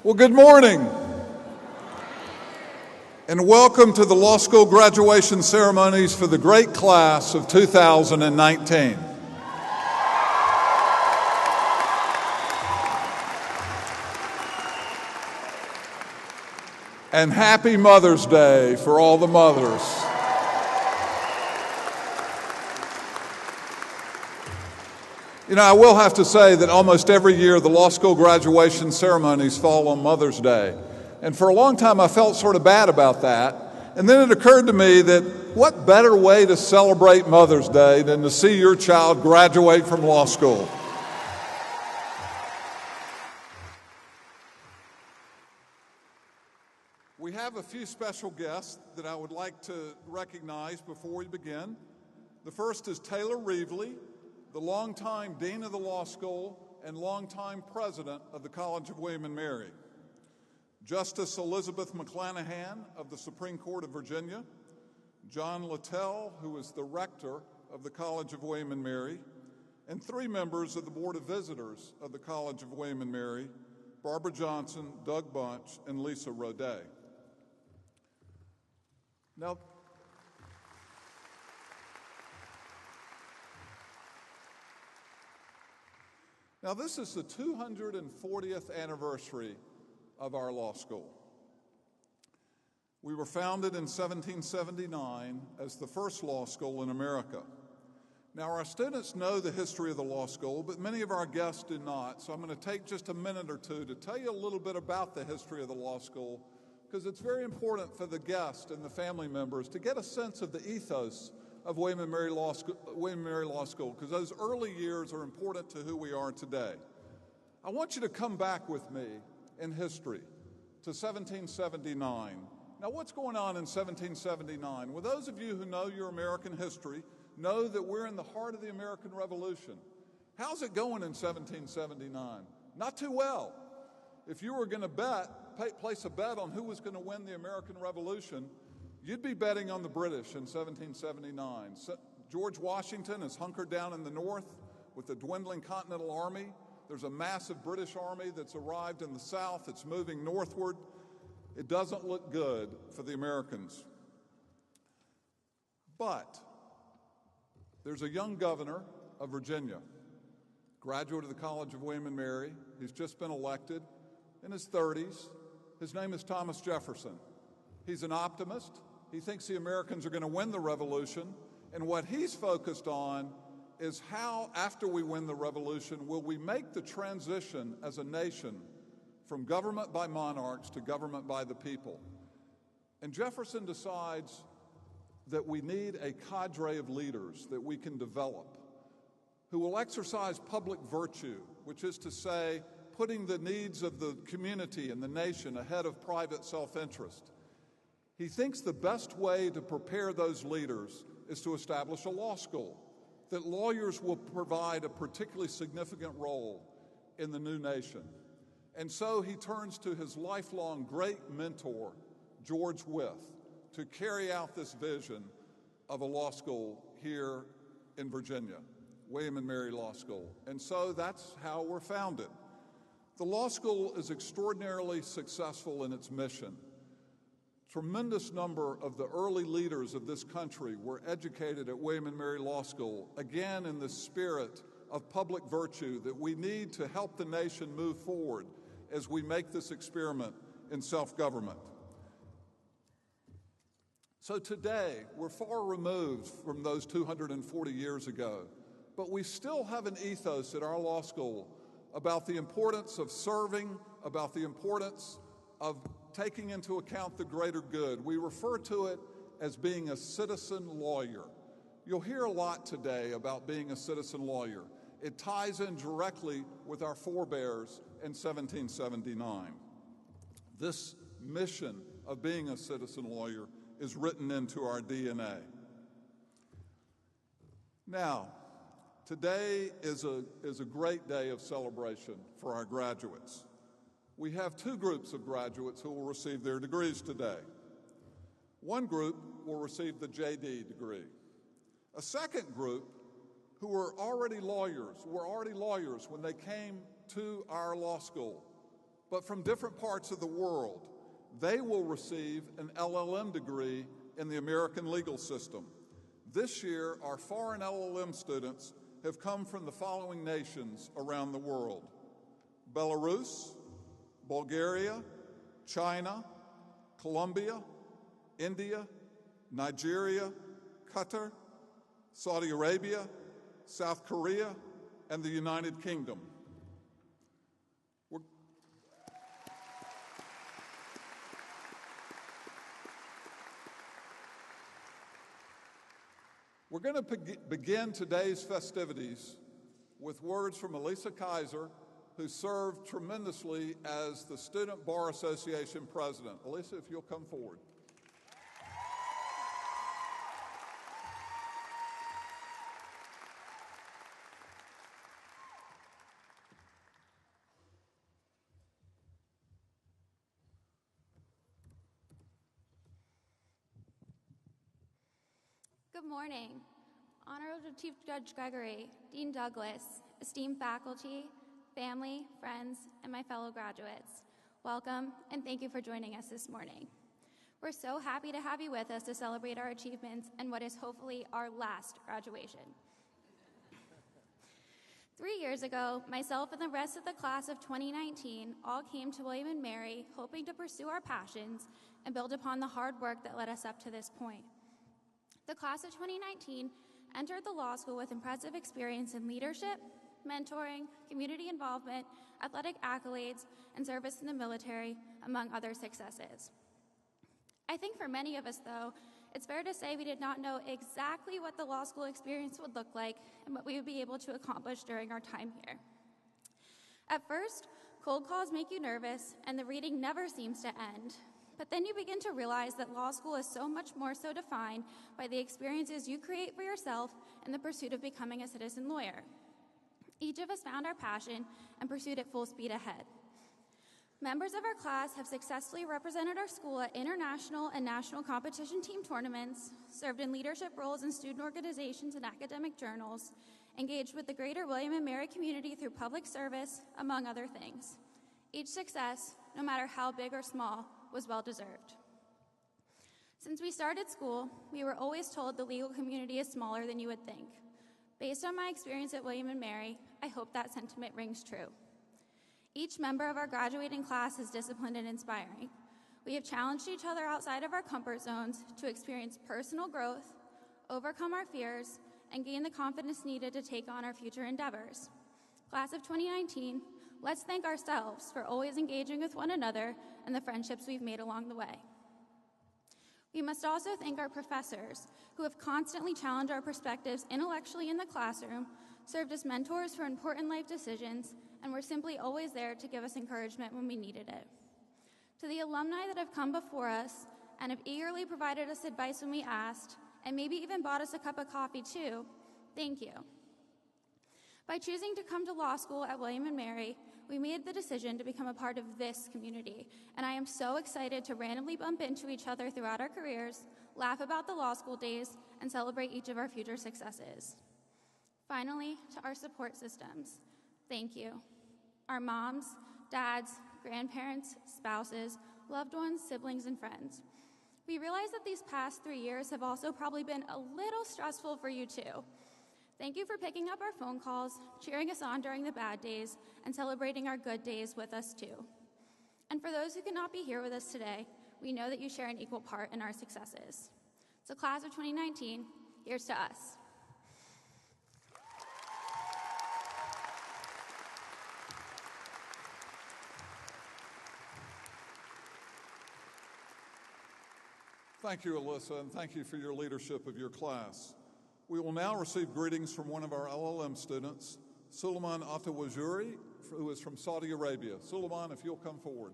Well, good morning, and welcome to the law school graduation ceremonies for the great class of 2019. And happy Mother's Day for all the mothers. You know, I will have to say that almost every year the law school graduation ceremonies fall on Mother's Day. And for a long time I felt sort of bad about that. And then it occurred to me that what better way to celebrate Mother's Day than to see your child graduate from law school? We have a few special guests that I would like to recognize before we begin. The first is Taylor Reevely, the longtime Dean of the Law School and longtime President of the College of William & Mary. Justice Elizabeth McClanahan of the Supreme Court of Virginia. John Littell, who is the Rector of the College of William & Mary. And three members of the Board of Visitors of the College of William & Mary, Barbara Johnson, Doug Bunch, and Lisa Rodet. Now, this is the 240th anniversary of our law school. We were founded in 1779 as the first law school in America. Now, our students know the history of the law school, but many of our guests do not, so I'm going to take just a minute or two to tell you a little bit about the history of the law school, because it's very important for the guests and the family members to get a sense of the ethos of William & Mary Law School, because those early years are important to who we are today. I want you to come back with me in history to 1779. Now, what's going on in 1779? Well, those of you who know your American history know that we're in the heart of the American Revolution. How's it going in 1779? Not too well. If you were going to place a bet on who was going to win the American Revolution, you'd be betting on the British in 1779. George Washington is hunkered down in the north with a dwindling Continental Army. There's a massive British army that's arrived in the south. It's moving northward. It doesn't look good for the Americans. But there's a young governor of Virginia, graduate of the College of William & Mary. He's just been elected in his 30s. His name is Thomas Jefferson. He's an optimist. He thinks the Americans are going to win the revolution, and what he's focused on is how, after we win the revolution, will we make the transition as a nation from government by monarchs to government by the people. And Jefferson decides that we need a cadre of leaders that we can develop who will exercise public virtue, which is to say, putting the needs of the community and the nation ahead of private self-interest. He thinks the best way to prepare those leaders is to establish a law school, that lawyers will provide a particularly significant role in the new nation. And so he turns to his lifelong great mentor, George Wythe, to carry out this vision of a law school here in Virginia, William & Mary Law School. And so that's how we're founded. The law school is extraordinarily successful in its mission. Tremendous number of the early leaders of this country were educated at William & Mary Law School, again in the spirit of public virtue that we need to help the nation move forward as we make this experiment in self-government. So today, we're far removed from those 240 years ago, but we still have an ethos at our law school about the importance of serving, about the importance of taking into account the greater good. We refer to it as being a citizen lawyer. You'll hear a lot today about being a citizen lawyer. It ties in directly with our forebears in 1779. This mission of being a citizen lawyer is written into our DNA. Now, today is a great day of celebration for our graduates. We have two groups of graduates who will receive their degrees today. One group will receive the JD degree. A second group who were already lawyers when they came to our law school, but from different parts of the world. They will receive an LLM degree in the American legal system. This year, our foreign LLM students have come from the following nations around the world: Belarus, Bulgaria, China, Colombia, India, Nigeria, Qatar, Saudi Arabia, South Korea, and the United Kingdom. We're going to begin today's festivities with words from Elisa Kaiser, who served tremendously as the Student Bar Association president. Elisa, if you'll come forward. Good morning. Honorable Chief Judge Gregory, Dean Douglas, esteemed faculty, family, friends, and my fellow graduates. Welcome, and thank you for joining us this morning. We're so happy to have you with us to celebrate our achievements and what is hopefully our last graduation. 3 years ago, myself and the rest of the class of 2019 all came to William & Mary hoping to pursue our passions and build upon the hard work that led us up to this point. The class of 2019 entered the law school with impressive experience in leadership, mentoring, community involvement, athletic accolades, and service in the military, among other successes. I think for many of us, though, it's fair to say we did not know exactly what the law school experience would look like and what we would be able to accomplish during our time here. At first, cold calls make you nervous, and the reading never seems to end. But then you begin to realize that law school is so much more so defined by the experiences you create for yourself in the pursuit of becoming a citizen lawyer. Each of us found our passion and pursued it full speed ahead. Members of our class have successfully represented our school at international and national competition team tournaments, served in leadership roles in student organizations and academic journals, engaged with the greater William & Mary community through public service, among other things. Each success, no matter how big or small, was well-deserved. Since we started school, we were always told the legal community is smaller than you would think. Based on my experience at William & Mary, I hope that sentiment rings true. Each member of our graduating class is disciplined and inspiring. We have challenged each other outside of our comfort zones to experience personal growth, overcome our fears, and gain the confidence needed to take on our future endeavors. Class of 2019, let's thank ourselves for always engaging with one another and the friendships we've made along the way. We must also thank our professors, who have constantly challenged our perspectives intellectually in the classroom, served as mentors for important life decisions, and were simply always there to give us encouragement when we needed it. To the alumni that have come before us and have eagerly provided us advice when we asked, and maybe even bought us a cup of coffee too, thank you. By choosing to come to law school at William & Mary, we made the decision to become a part of this community, and I am so excited to randomly bump into each other throughout our careers, laugh about the law school days, and celebrate each of our future successes. Finally, to our support systems, thank you. Our moms, dads, grandparents, spouses, loved ones, siblings, and friends. We realize that these past 3 years have also probably been a little stressful for you too. Thank you for picking up our phone calls, cheering us on during the bad days, and celebrating our good days with us too. And for those who cannot be here with us today, we know that you share an equal part in our successes. So class of 2019, here's to us. Thank you, Alyssa, and thank you for your leadership of your class. We will now receive greetings from one of our LLM students, Suleiman Atawajuri, who is from Saudi Arabia. Suleiman, if you'll come forward.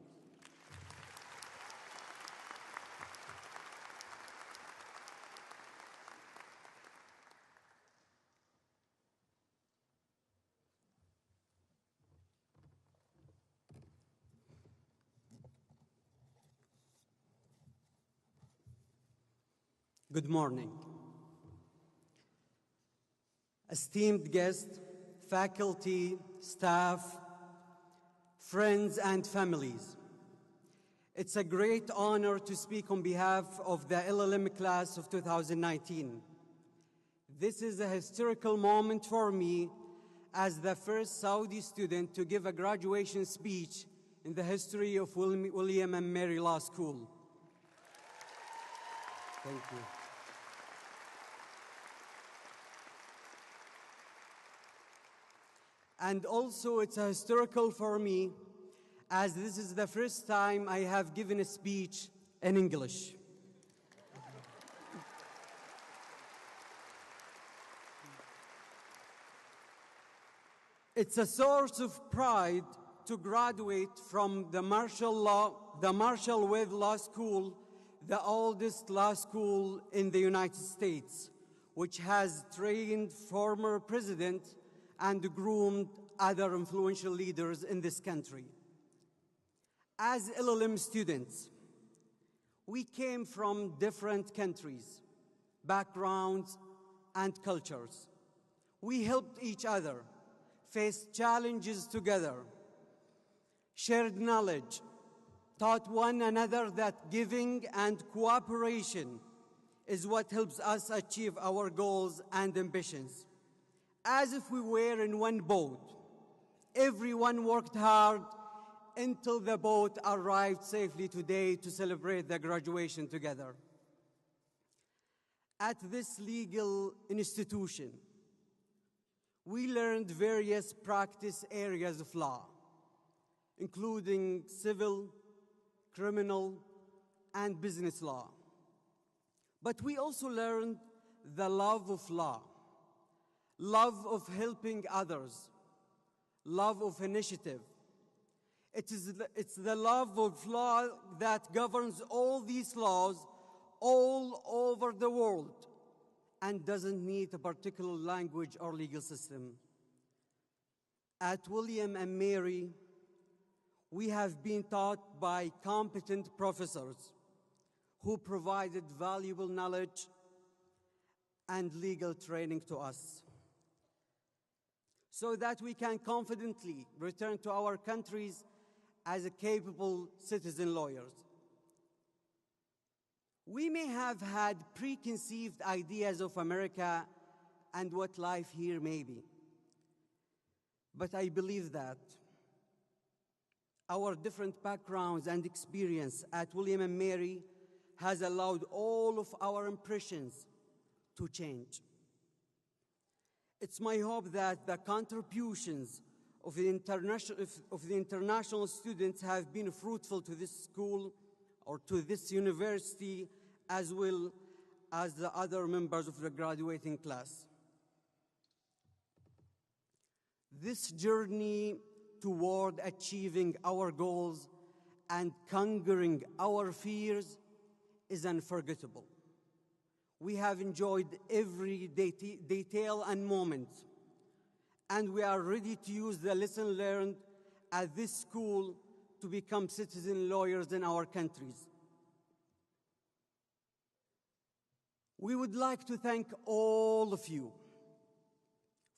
Good morning. Esteemed guests, faculty, staff, friends, and families. It's a great honor to speak on behalf of the LLM class of 2019. This is a historical moment for me as the first Saudi student to give a graduation speech in the history of William and Mary Law School. Thank you. And also, it's a historical for me as this is the first time I have given a speech in English. It's a source of pride to graduate from the Marshall Wade Law School, the oldest law school in the United States, which has trained former presidents and groomed other influential leaders in this country. As LLM students, we came from different countries, backgrounds, and cultures. We helped each other, faced challenges together, shared knowledge, taught one another that giving and cooperation is what helps us achieve our goals and ambitions. As if we were in one boat, everyone worked hard until the boat arrived safely today to celebrate the graduation together. At this legal institution, we learned various practice areas of law, including civil, criminal, and business law. But we also learned the love of law, love of helping others, love of initiative. It's the love of law that governs all these laws all over the world and doesn't need a particular language or legal system. At William and Mary, we have been taught by competent professors who provided valuable knowledge and legal training to us so that we can confidently return to our countries as a capable citizen lawyers. We may have had preconceived ideas of America and what life here may be, but I believe that our different backgrounds and experience at William and Mary has allowed all of our impressions to change. It's my hope that the contributions of the international students have been fruitful to this school or to this university, as well as the other members of the graduating class. This journey toward achieving our goals and conquering our fears is unforgettable. We have enjoyed every detail and moment, and we are ready to use the lesson learned at this school to become citizen lawyers in our countries. We would like to thank all of you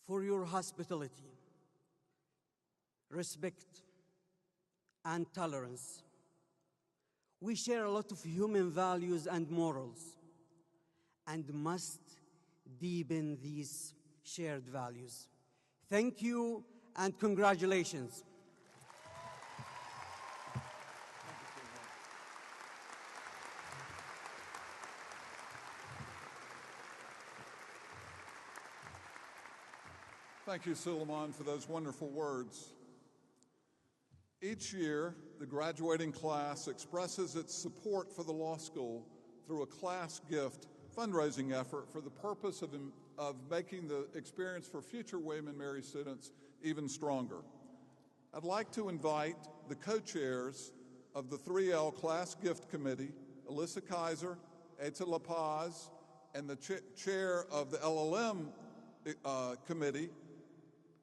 for your hospitality, respect, and tolerance. We share a lot of human values and morals, and must deepen these shared values. Thank you and congratulations. Thank you, Suleiman, for those wonderful words. Each year, the graduating class expresses its support for the law school through a class gift fundraising effort for the purpose of making the experience for future William and Mary students even stronger. I'd like to invite the co-chairs of the 3L Class Gift Committee, Alyssa Kaiser, Eta La Paz, and the chair of the LLM Committee,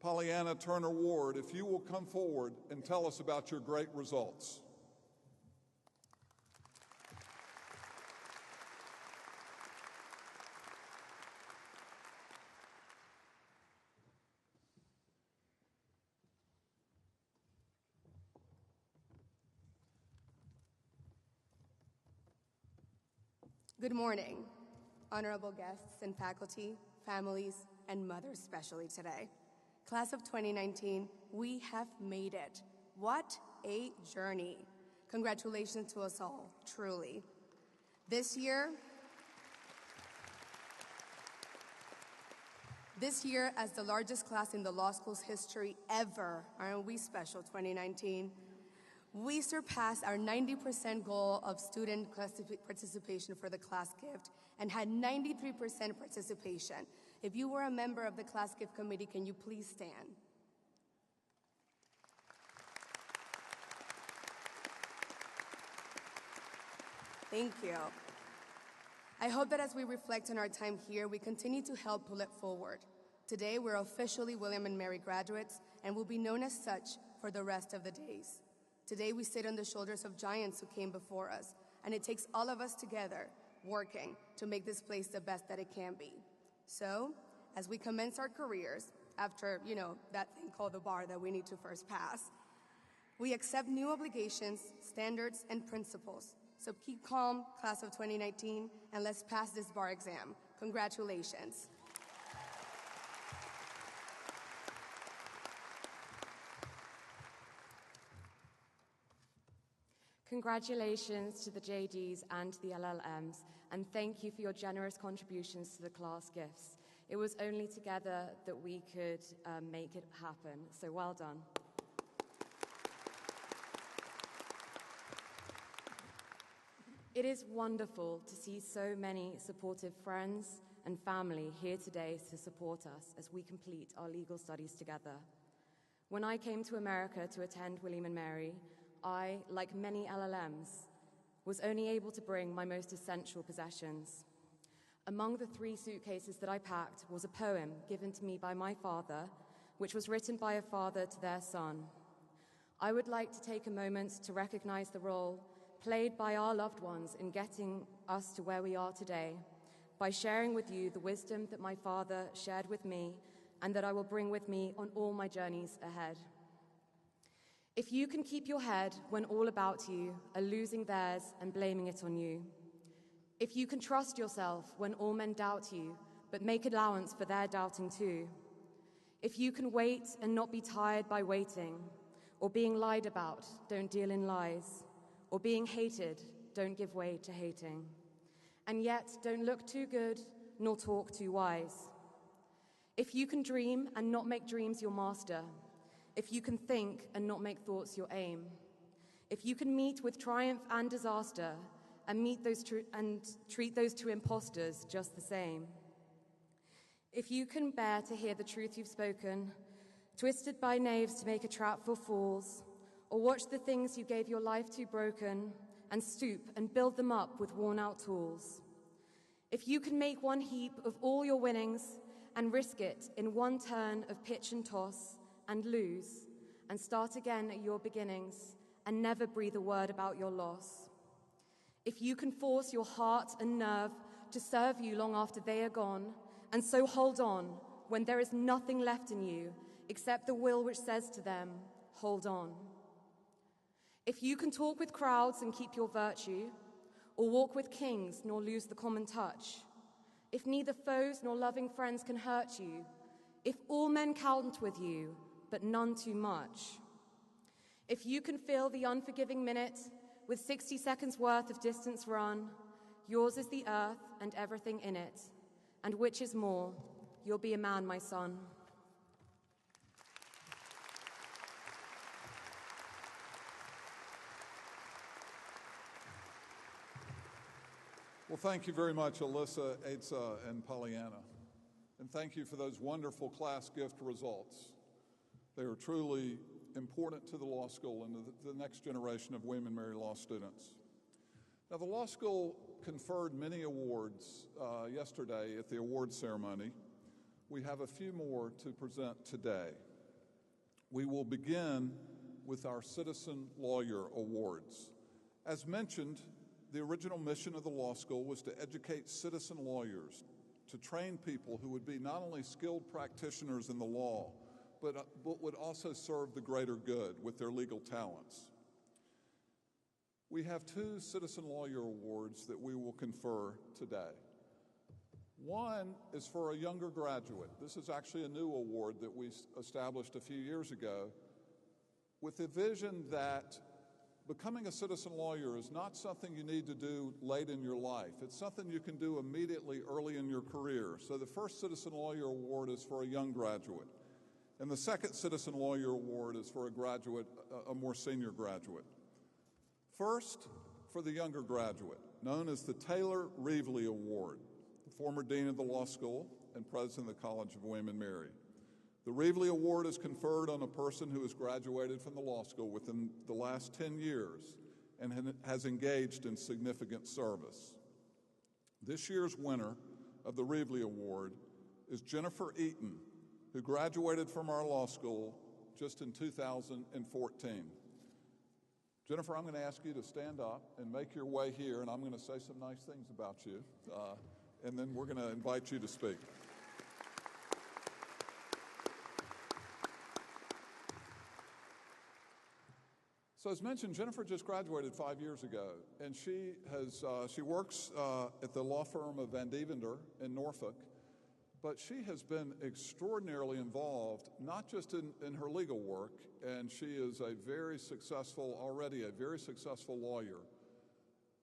Pollyanna Turner Ward, if you will come forward and tell us about your great results. Good morning, honorable guests and faculty, families, and mothers especially today. Class of 2019, we have made it. What a journey. Congratulations to us all, truly. This year, as the largest class in the law school's history ever, aren't we special, 2019? We surpassed our 90% goal of student participation for the class gift and had 93% participation. If you were a member of the class gift committee, can you please stand? Thank you. I hope that as we reflect on our time here, we continue to help pull it forward. Today, we're officially William & Mary graduates and will be known as such for the rest of the days. Today, we sit on the shoulders of giants who came before us, and it takes all of us together working to make this place the best that it can be. So, as we commence our careers, after, that thing called the bar that we need to first pass, we accept new obligations, standards, and principles. So keep calm, class of 2019, and let's pass this bar exam. Congratulations. Congratulations to the JDs and the LLMs, and thank you for your generous contributions to the class gifts. It was only together that we could make it happen, so well done. It is wonderful to see so many supportive friends and family here today to support us as we complete our legal studies together. When I came to America to attend William & Mary, I, like many LLMs, was only able to bring my most essential possessions. Among the 3 suitcases that I packed was a poem given to me by my father, which was written by a father to their son. I would like to take a moment to recognize the role played by our loved ones in getting us to where we are today, by sharing with you the wisdom that my father shared with me and that I will bring with me on all my journeys ahead. If you can keep your head when all about you are losing theirs and blaming it on you, if you can trust yourself when all men doubt you, but make allowance for their doubting too, if you can wait and not be tired by waiting, or being lied about, don't deal in lies, or being hated, don't give way to hating, and yet don't look too good nor talk too wise. If you can dream and not make dreams your master, if you can think and not make thoughts your aim, if you can meet with triumph and disaster and treat those 2 imposters just the same, if you can bear to hear the truth you've spoken, twisted by knaves to make a trap for fools, or watch the things you gave your life to broken and stoop and build them up with worn-out tools, if you can make one heap of all your winnings and risk it in one turn of pitch and toss, and lose, and start again at your beginnings, and never breathe a word about your loss. If you can force your heart and nerve to serve you long after they are gone, and so hold on when there is nothing left in you except the will which says to them, hold on. If you can talk with crowds and keep your virtue, or walk with kings nor lose the common touch, if neither foes nor loving friends can hurt you, if all men count with you, but none too much. If you can fill the unforgiving minute with 60 seconds worth of distance run, yours is the earth and everything in it, and which is more, you'll be a man, my son. Well, thank you very much, Alyssa, Eitzah, and Pollyanna. And thank you for those wonderful class gift results. They are truly important to the law school and to the next generation of William & Mary Law students. Now, the law school conferred many awards yesterday at the awards ceremony. We have a few more to present today. We will begin with our Citizen Lawyer Awards. As mentioned, the original mission of the law school was to educate citizen lawyers, to train people who would be not only skilled practitioners in the law, but, would also serve the greater good with their legal talents. We have 2 Citizen Lawyer Awards that we will confer today. One is for a younger graduate. This is actually a new award that we established a few years ago with the vision that becoming a citizen lawyer is not something you need to do late in your life. It's something you can do immediately early in your career. So the first Citizen Lawyer Award is for a young graduate. And the second Citizen Lawyer Award is for a graduate, a more senior graduate. First, for the younger graduate, known as the Taylor Reevely Award, the former dean of the law school and president of the College of William and Mary. The Reevely Award is conferred on a person who has graduated from the law school within the last 10 years and has engaged in significant service. This year's winner of the Reevely Award is Jennifer Eaton, who graduated from our law school just in 2014. Jennifer, I'm going to ask you to stand up and make your way here, and I'm going to say some nice things about you, and then we're going to invite you to speak. So as mentioned, Jennifer just graduated 5 years ago, and she works at the law firm of Van Devender in Norfolk, but she has been extraordinarily involved, not just in her legal work, and she is already a very successful lawyer,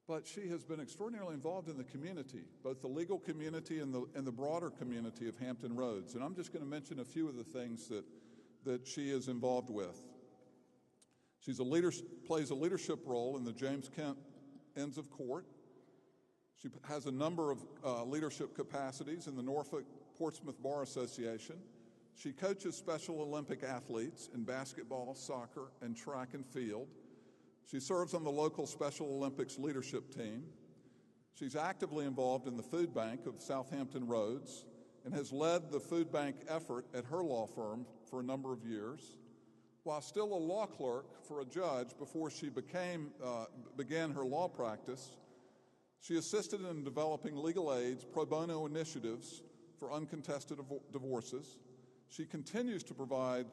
but she has been extraordinarily involved in the community, both the legal community and the broader community of Hampton Roads. And I'm just going to mention a few of the things that she is involved with. She plays a leadership role in the James Kent Inns of Court. She has a number of leadership capacities in the Norfolk Portsmouth Bar Association. She coaches Special Olympic athletes in basketball, soccer, and track and field. She serves on the local Special Olympics leadership team. She's actively involved in the food bank of Southampton Roads and has led the food bank effort at her law firm for a number of years. While still a law clerk for a judge before she began her law practice, she assisted in developing legal aid's pro bono initiatives for uncontested divorces. She continues to provide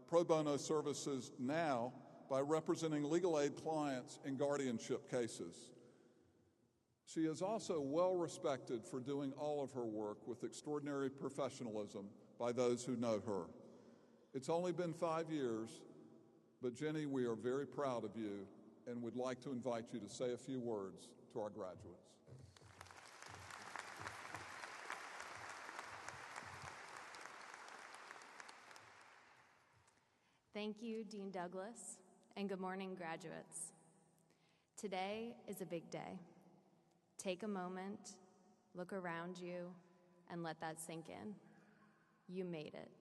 pro bono services now by representing legal aid clients in guardianship cases. She is also well respected for doing all of her work with extraordinary professionalism by those who know her. It's only been 5 years, but Jenny, we are very proud of you and would like to invite you to say a few words to our graduates. Thank you, Dean Douglas, and good morning, graduates. Today is a big day. Take a moment, look around you, and let that sink in. You made it.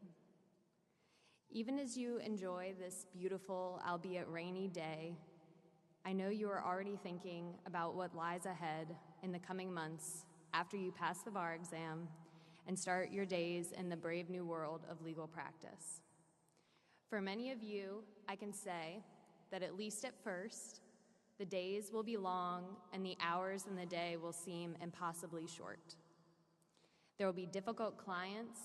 Even as you enjoy this beautiful, albeit rainy day, I know you are already thinking about what lies ahead in the coming months after you pass the bar exam and start your days in the brave new world of legal practice. For many of you, I can say that at least at first, the days will be long and the hours in the day will seem impossibly short. There will be difficult clients,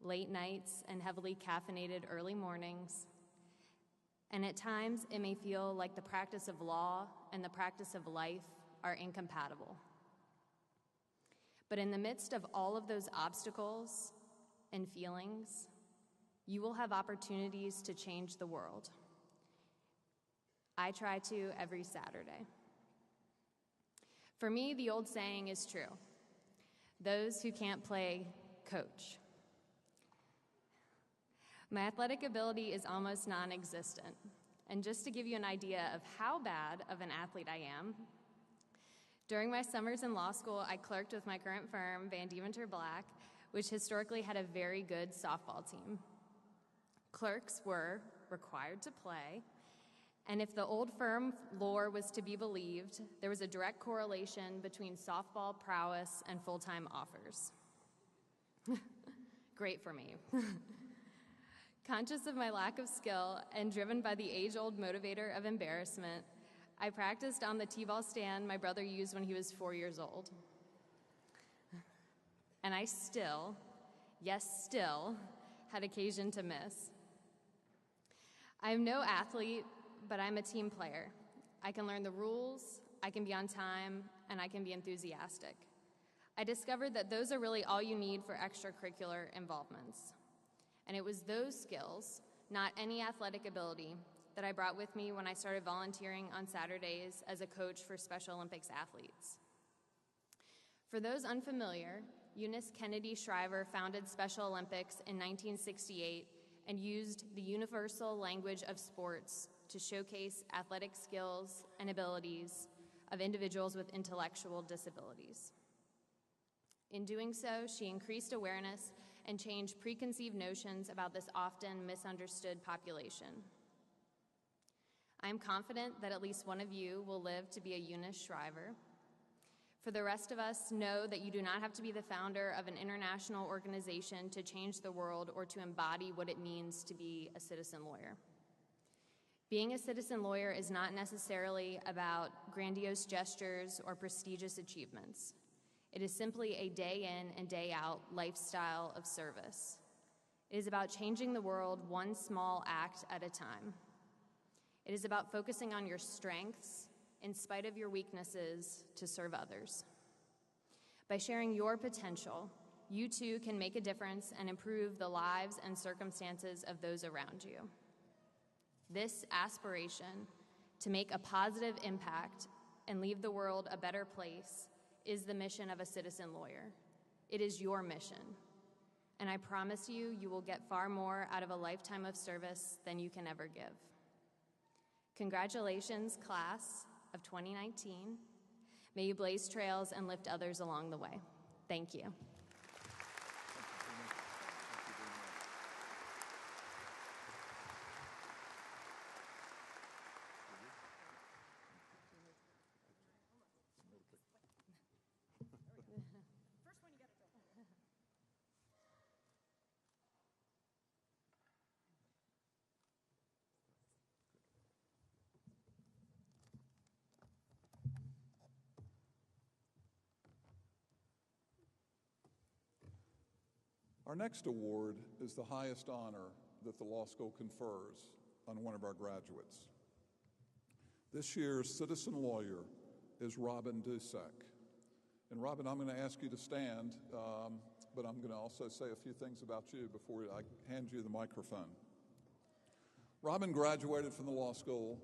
late nights, and heavily caffeinated early mornings. And at times, it may feel like the practice of law and the practice of life are incompatible. But in the midst of all of those obstacles and feelings, you will have opportunities to change the world. I try to every Saturday. For me, the old saying is true. Those who can't play, coach. My athletic ability is almost non-existent. And just to give you an idea of how bad of an athlete I am, during my summers in law school, I clerked with my current firm, Van Deventer Black, which historically had a very good softball team. Clerks were required to play, and if the old firm lore was to be believed, there was a direct correlation between softball prowess and full-time offers. Great for me. Conscious of my lack of skill and driven by the age-old motivator of embarrassment, I practiced on the t-ball stand my brother used when he was 4 years old. And I still, yes, still, had occasion to miss. I am no athlete, but I'm a team player, I can learn the rules, I can be on time, and I can be enthusiastic. I discovered that those are really all you need for extracurricular involvements. And it was those skills, not any athletic ability, that I brought with me when I started volunteering on Saturdays as a coach for Special Olympics athletes. For those unfamiliar, Eunice Kennedy Shriver founded Special Olympics in 1968 and used the universal language of sports to showcase athletic skills and abilities of individuals with intellectual disabilities. In doing so, she increased awareness and changed preconceived notions about this often misunderstood population. I am confident that at least one of you will live to be a Eunice Shriver. For the rest of us, know that you do not have to be the founder of an international organization to change the world or to embody what it means to be a citizen lawyer. Being a citizen lawyer is not necessarily about grandiose gestures or prestigious achievements. It is simply a day in and day out lifestyle of service. It is about changing the world one small act at a time. It is about focusing on your strengths in spite of your weaknesses to serve others. By sharing your potential, you too can make a difference and improve the lives and circumstances of those around you. This aspiration to make a positive impact and leave the world a better place is the mission of a citizen lawyer. It is your mission. And I promise you, you will get far more out of a lifetime of service than you can ever give. Congratulations, class of 2019. May you blaze trails and lift others along the way. Thank you. Our next award is the highest honor that the law school confers on one of our graduates. This year's citizen lawyer is Robin Dusek. And Robin, I'm going to ask you to stand, but I'm going to also say a few things about you before I hand you the microphone. Robin graduated from the law school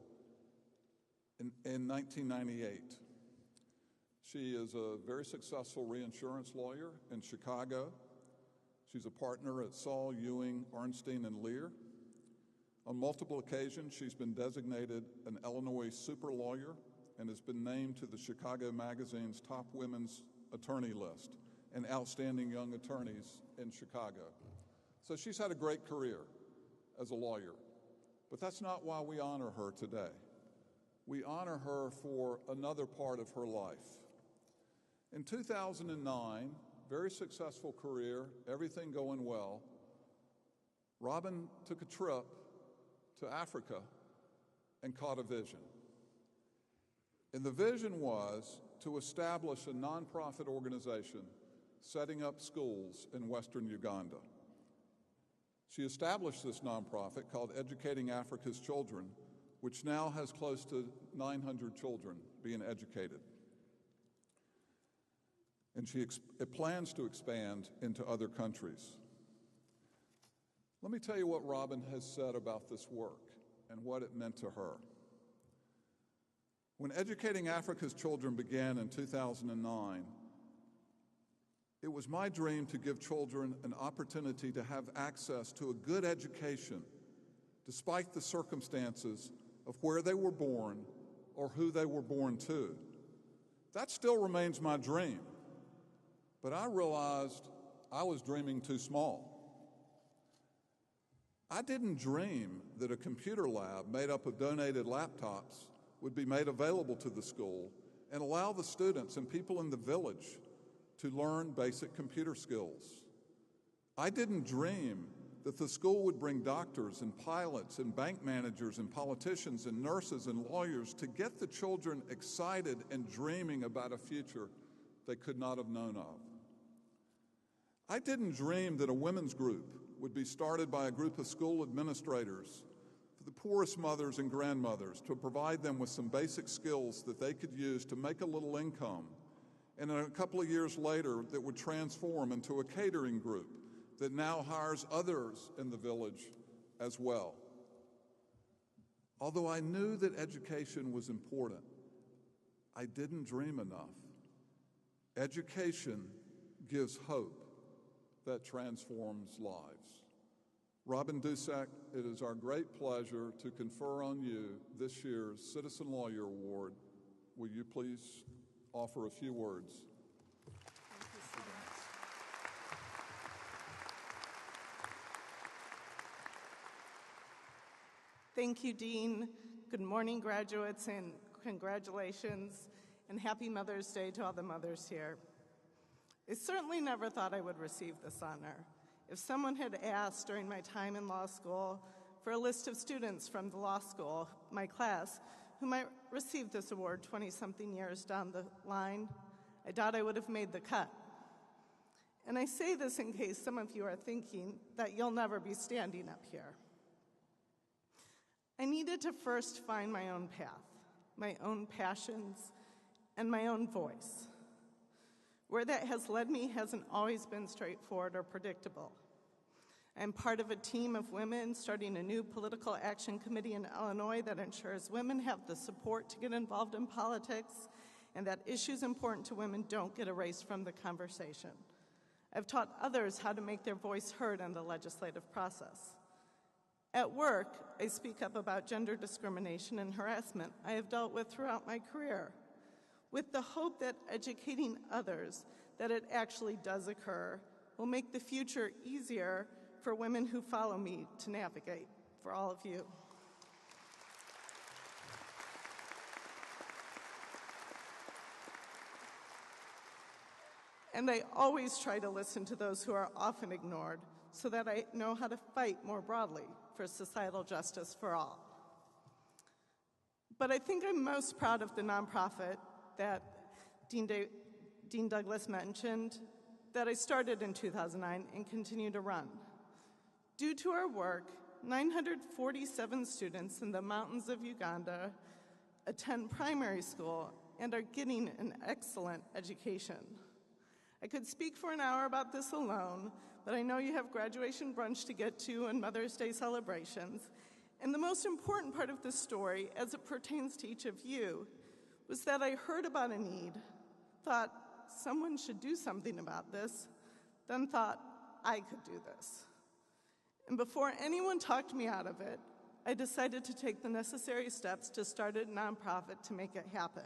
in 1998. She is a very successful reinsurance lawyer in Chicago. She's a partner at Saul, Ewing, Arnstein, and Lear. On multiple occasions, she's been designated an Illinois super lawyer and has been named to the Chicago Magazine's top women's attorney list and outstanding young attorneys in Chicago. So she's had a great career as a lawyer. But that's not why we honor her today. We honor her for another part of her life. In 2009, very successful career, everything going well, Robin took a trip to Africa and caught a vision. And the vision was to establish a nonprofit organization setting up schools in Western Uganda. She established this nonprofit called Educating Africa's Children, which now has close to 900 children being educated. And it plans to expand into other countries. Let me tell you what Robin has said about this work and what it meant to her. When Educating Africa's Children began in 2009, it was my dream to give children an opportunity to have access to a good education despite the circumstances of where they were born or who they were born to. That still remains my dream. But I realized I was dreaming too small. I didn't dream that a computer lab made up of donated laptops would be made available to the school and allow the students and people in the village to learn basic computer skills. I didn't dream that the school would bring doctors and pilots and bank managers and politicians and nurses and lawyers to get the children excited and dreaming about a future they could not have known of. I didn't dream that a women's group would be started by a group of school administrators for to the poorest mothers and grandmothers to provide them with some basic skills that they could use to make a little income. And then a couple of years later, that would transform into a catering group that now hires others in the village as well. Although I knew that education was important, I didn't dream enough. Education gives hope that transforms lives. Robin Dusek, it is our great pleasure to confer on you this year's Citizen Lawyer Award. Will you please offer a few words? Thank you, Dean. Good morning, graduates, and congratulations, and happy Mother's Day to all the mothers here. I certainly never thought I would receive this honor. If someone had asked during my time in law school for a list of students from the law school, my class, who might receive this award 20-something years down the line, I doubt I would have made the cut. And I say this in case some of you are thinking that you'll never be standing up here. I needed to first find my own path, my own passions, and my own voice. Where that has led me hasn't always been straightforward or predictable. I'm part of a team of women starting a new political action committee in Illinois that ensures women have the support to get involved in politics and that issues important to women don't get erased from the conversation. I've taught others how to make their voice heard in the legislative process. At work, I speak up about gender discrimination and harassment I have dealt with throughout my career, with the hope that educating others that it actually does occur will make the future easier for women who follow me to navigate, for all of you. And I always try to listen to those who are often ignored so that I know how to fight more broadly for societal justice for all. But I think I'm most proud of the nonprofit that Dean Douglas mentioned that I started in 2009 and continue to run. Due to our work, 947 students in the mountains of Uganda attend primary school and are getting an excellent education. I could speak for an hour about this alone, but I know you have graduation brunch to get to and Mother's Day celebrations. And the most important part of this story, as it pertains to each of you, was that I heard about a need, thought someone should do something about this, then thought I could do this. And before anyone talked me out of it, I decided to take the necessary steps to start a nonprofit to make it happen.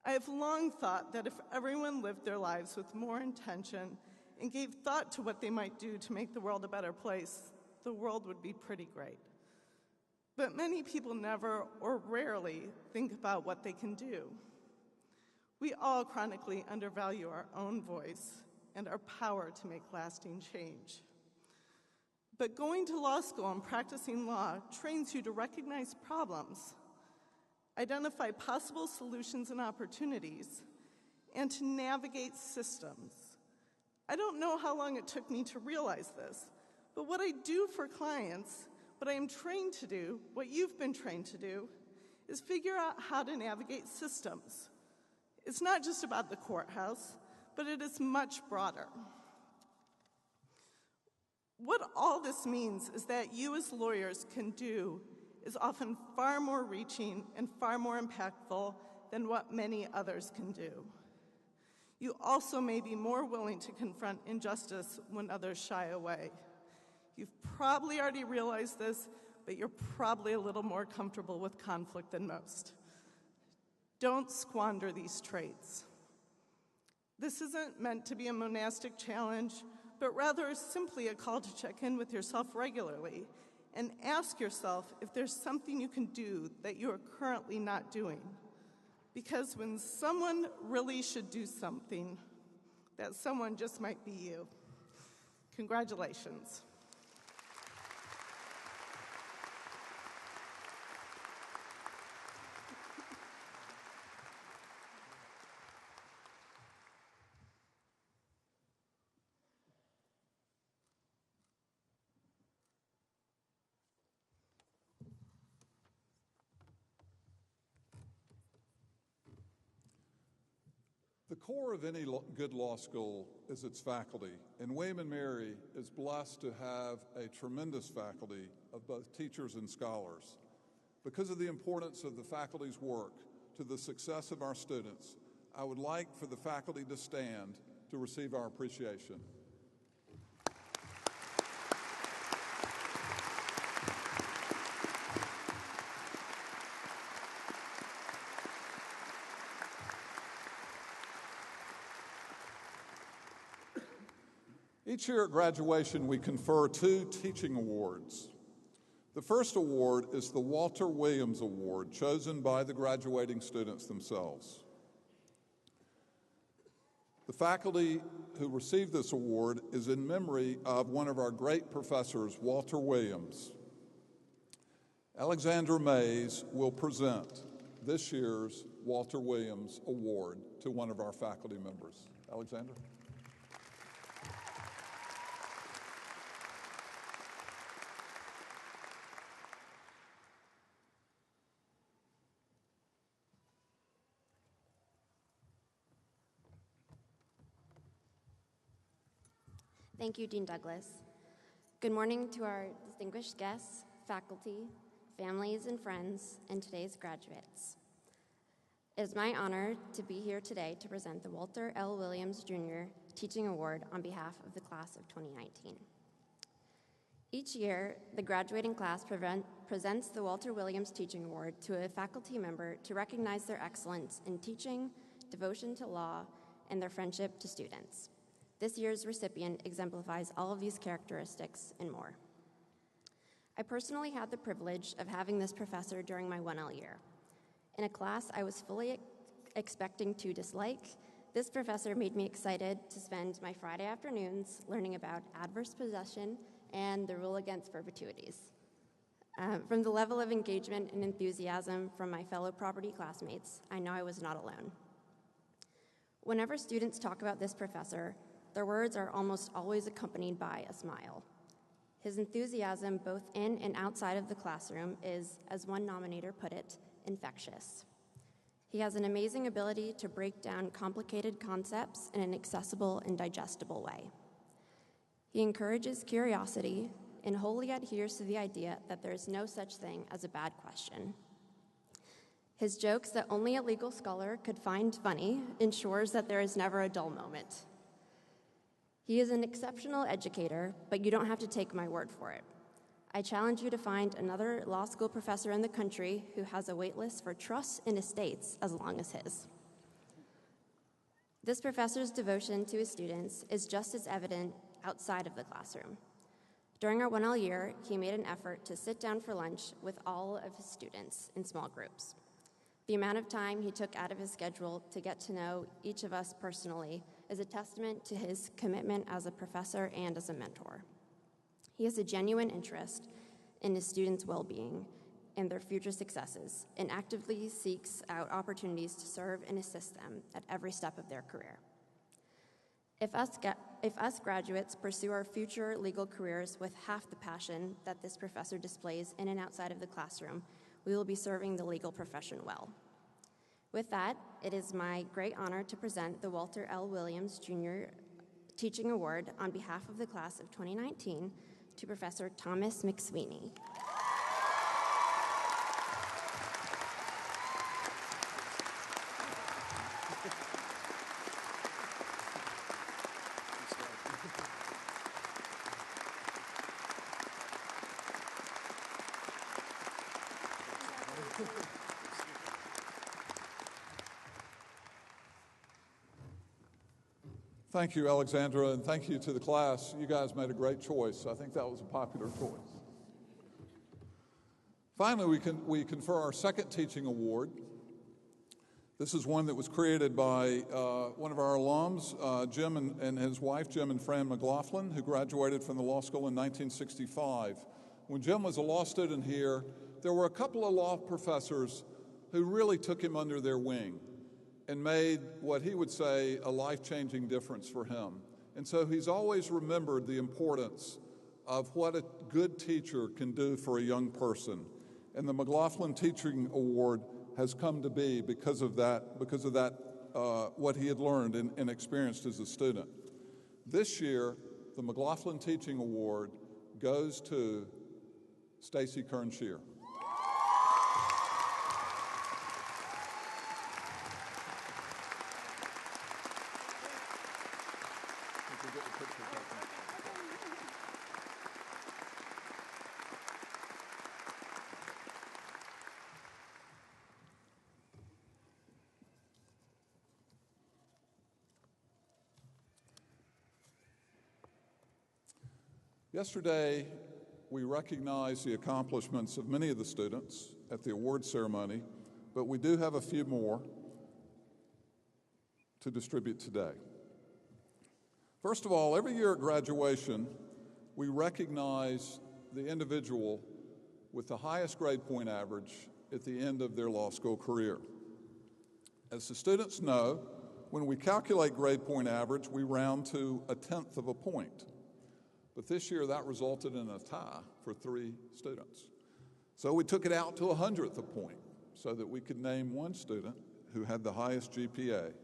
I have long thought that if everyone lived their lives with more intention and gave thought to what they might do to make the world a better place, the world would be pretty great. But many people never or rarely think about what they can do. We all chronically undervalue our own voice and our power to make lasting change. But going to law school and practicing law trains you to recognize problems, identify possible solutions and opportunities, and to navigate systems. I don't know how long it took me to realize this, but what I do for clients, what I am trained to do, what you've been trained to do, is figure out how to navigate systems. It's not just about the courthouse, but it is much broader. What all this means is that you as lawyers can do is often far more reaching and far more impactful than what many others can do. You also may be more willing to confront injustice when others shy away. You've probably already realized this, but you're probably a little more comfortable with conflict than most. Don't squander these traits. This isn't meant to be a monastic challenge, but rather simply a call to check in with yourself regularly and ask yourself if there's something you can do that you are currently not doing. Because when someone really should do something, that someone just might be you. Congratulations. The core of any good law school is its faculty, and William & Mary is blessed to have a tremendous faculty of both teachers and scholars. Because of the importance of the faculty's work to the success of our students, I would like for the faculty to stand to receive our appreciation. Each year at graduation, we confer 2 teaching awards. The first award is the Walter Williams Award, chosen by the graduating students themselves. The faculty who received this award is in memory of one of our great professors, Walter Williams. Alexandra Mays will present this year's Walter Williams Award to one of our faculty members. Alexandra? Thank you, Dean Douglas. Good morning to our distinguished guests, faculty, families and friends, and today's graduates. It is my honor to be here today to present the Walter L. Williams Jr. Teaching Award on behalf of the class of 2019. Each year, the graduating class presents the Walter Williams Teaching Award to a faculty member to recognize their excellence in teaching, devotion to law, and their friendship to students. This year's recipient exemplifies all of these characteristics and more. I personally had the privilege of having this professor during my 1L year. In a class I was fully expecting to dislike, this professor made me excited to spend my Friday afternoons learning about adverse possession and the rule against perpetuities. From the level of engagement and enthusiasm from my fellow property classmates, I know I was not alone. Whenever students talk about this professor, their words are almost always accompanied by a smile. His enthusiasm, both in and outside of the classroom, is, as one nominator put it, infectious. He has an amazing ability to break down complicated concepts in an accessible and digestible way. He encourages curiosity and wholly adheres to the idea that there is no such thing as a bad question. His jokes that only a legal scholar could find funny ensures that there is never a dull moment. He is an exceptional educator, but you don't have to take my word for it. I challenge you to find another law school professor in the country who has a wait list for trusts and estates as long as his. This professor's devotion to his students is just as evident outside of the classroom. During our 1L year, he made an effort to sit down for lunch with all of his students in small groups. The amount of time he took out of his schedule to get to know each of us personally is a testament to his commitment as a professor and as a mentor. He has a genuine interest in his students' well-being and their future successes, and actively seeks out opportunities to serve and assist them at every step of their career. If us graduates pursue our future legal careers with half the passion that this professor displays in and outside of the classroom, we will be serving the legal profession well. With that, it is my great honor to present the Walter L. Williams Jr. Teaching Award on behalf of the class of 2019 to Professor Thomas McSweeney. Thank you, Alexandra, and thank you to the class. You guys made a great choice. I think that was a popular choice. Finally, we confer our second teaching award. This is one that was created by one of our alums, Jim and his wife, Jim and Fran McLaughlin, who graduated from the law school in 1965. When Jim was a law student here, there were a couple of law professors who really took him under their wing and made what he would say a life-changing difference for him. And so he's always remembered the importance of what a good teacher can do for a young person. And the McLaughlin Teaching Award has come to be because of that what he had learned and experienced as a student. This year, the McLaughlin Teaching Award goes to Stacy Kernshear. Yesterday, we recognized the accomplishments of many of the students at the award ceremony, but we do have a few more to distribute today. First of all, every year at graduation, we recognize the individual with the highest grade point average at the end of their law school career. As the students know, when we calculate grade point average, we round to 1/10 of a point. But this year, that resulted in a tie for 3 students. So we took it out to 100th a point so that we could name one student who had the highest GPA.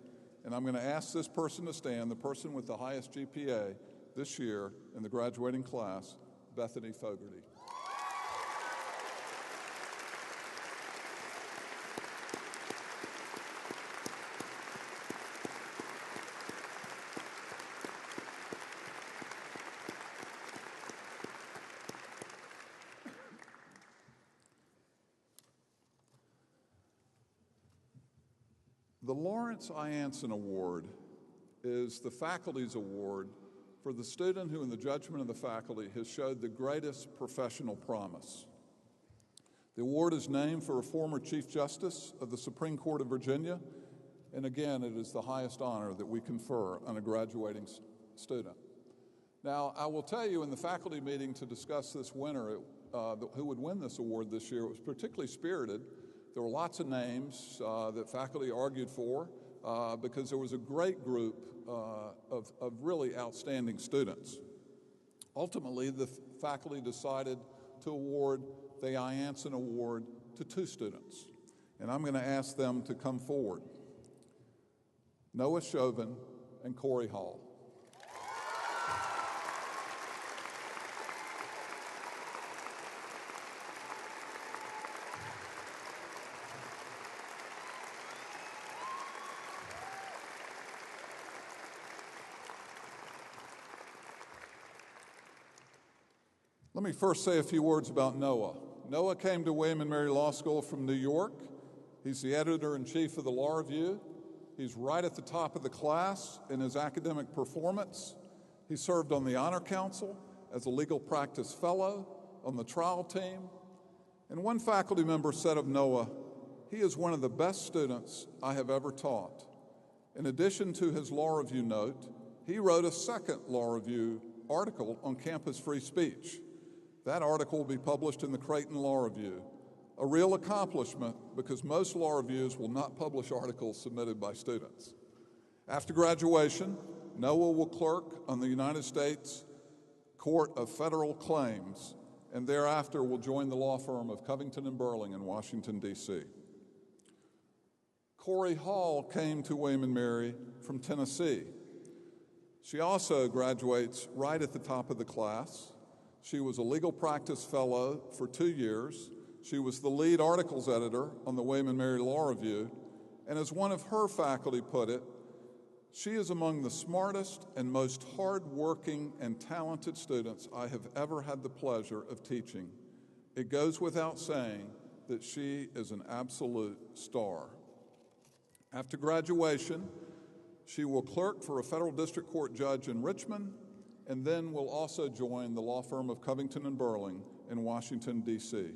And I'm going to ask this person to stand, the person with the highest GPA this year in the graduating class, Bethany Fogarty. The Lawrence I. Anson Award is the faculty's award for the student who, in the judgment of the faculty, has showed the greatest professional promise. The award is named for a former Chief Justice of the Supreme Court of Virginia, and again, it is the highest honor that we confer on a graduating student. Now, I will tell you, in the faculty meeting to discuss this winner, who would win this award this year, it was particularly spirited. There were lots of names that faculty argued for because there was a great group of really outstanding students. Ultimately, the faculty decided to award the I. Anson Award to 2 students, and I'm going to ask them to come forward. Noah Chauvin and Corey Hall. Let me first say a few words about Noah. Noah came to William & Mary Law School from New York. He's the editor-in-chief of the Law Review. He's right at the top of the class in his academic performance. He served on the Honor Council as a legal practice fellow, on the trial team. And one faculty member said of Noah, "He is one of the best students I have ever taught." In addition to his Law Review note, he wrote a second Law Review article on campus free speech. That article will be published in the Creighton Law Review, a real accomplishment because most law reviews will not publish articles submitted by students. After graduation, Noah will clerk on the United States Court of Federal Claims and thereafter will join the law firm of Covington & Burling in Washington, D.C. Corey Hall came to William & Mary from Tennessee. She also graduates right at the top of the class. She was a legal practice fellow for 2 years. She was the lead articles editor on the William & Mary Law Review, and as one of her faculty put it, she is among the smartest and most hard-working and talented students I have ever had the pleasure of teaching. It goes without saying that she is an absolute star. After graduation, she will clerk for a federal district court judge in Richmond and then will also join the law firm of Covington & Burling in Washington, D.C.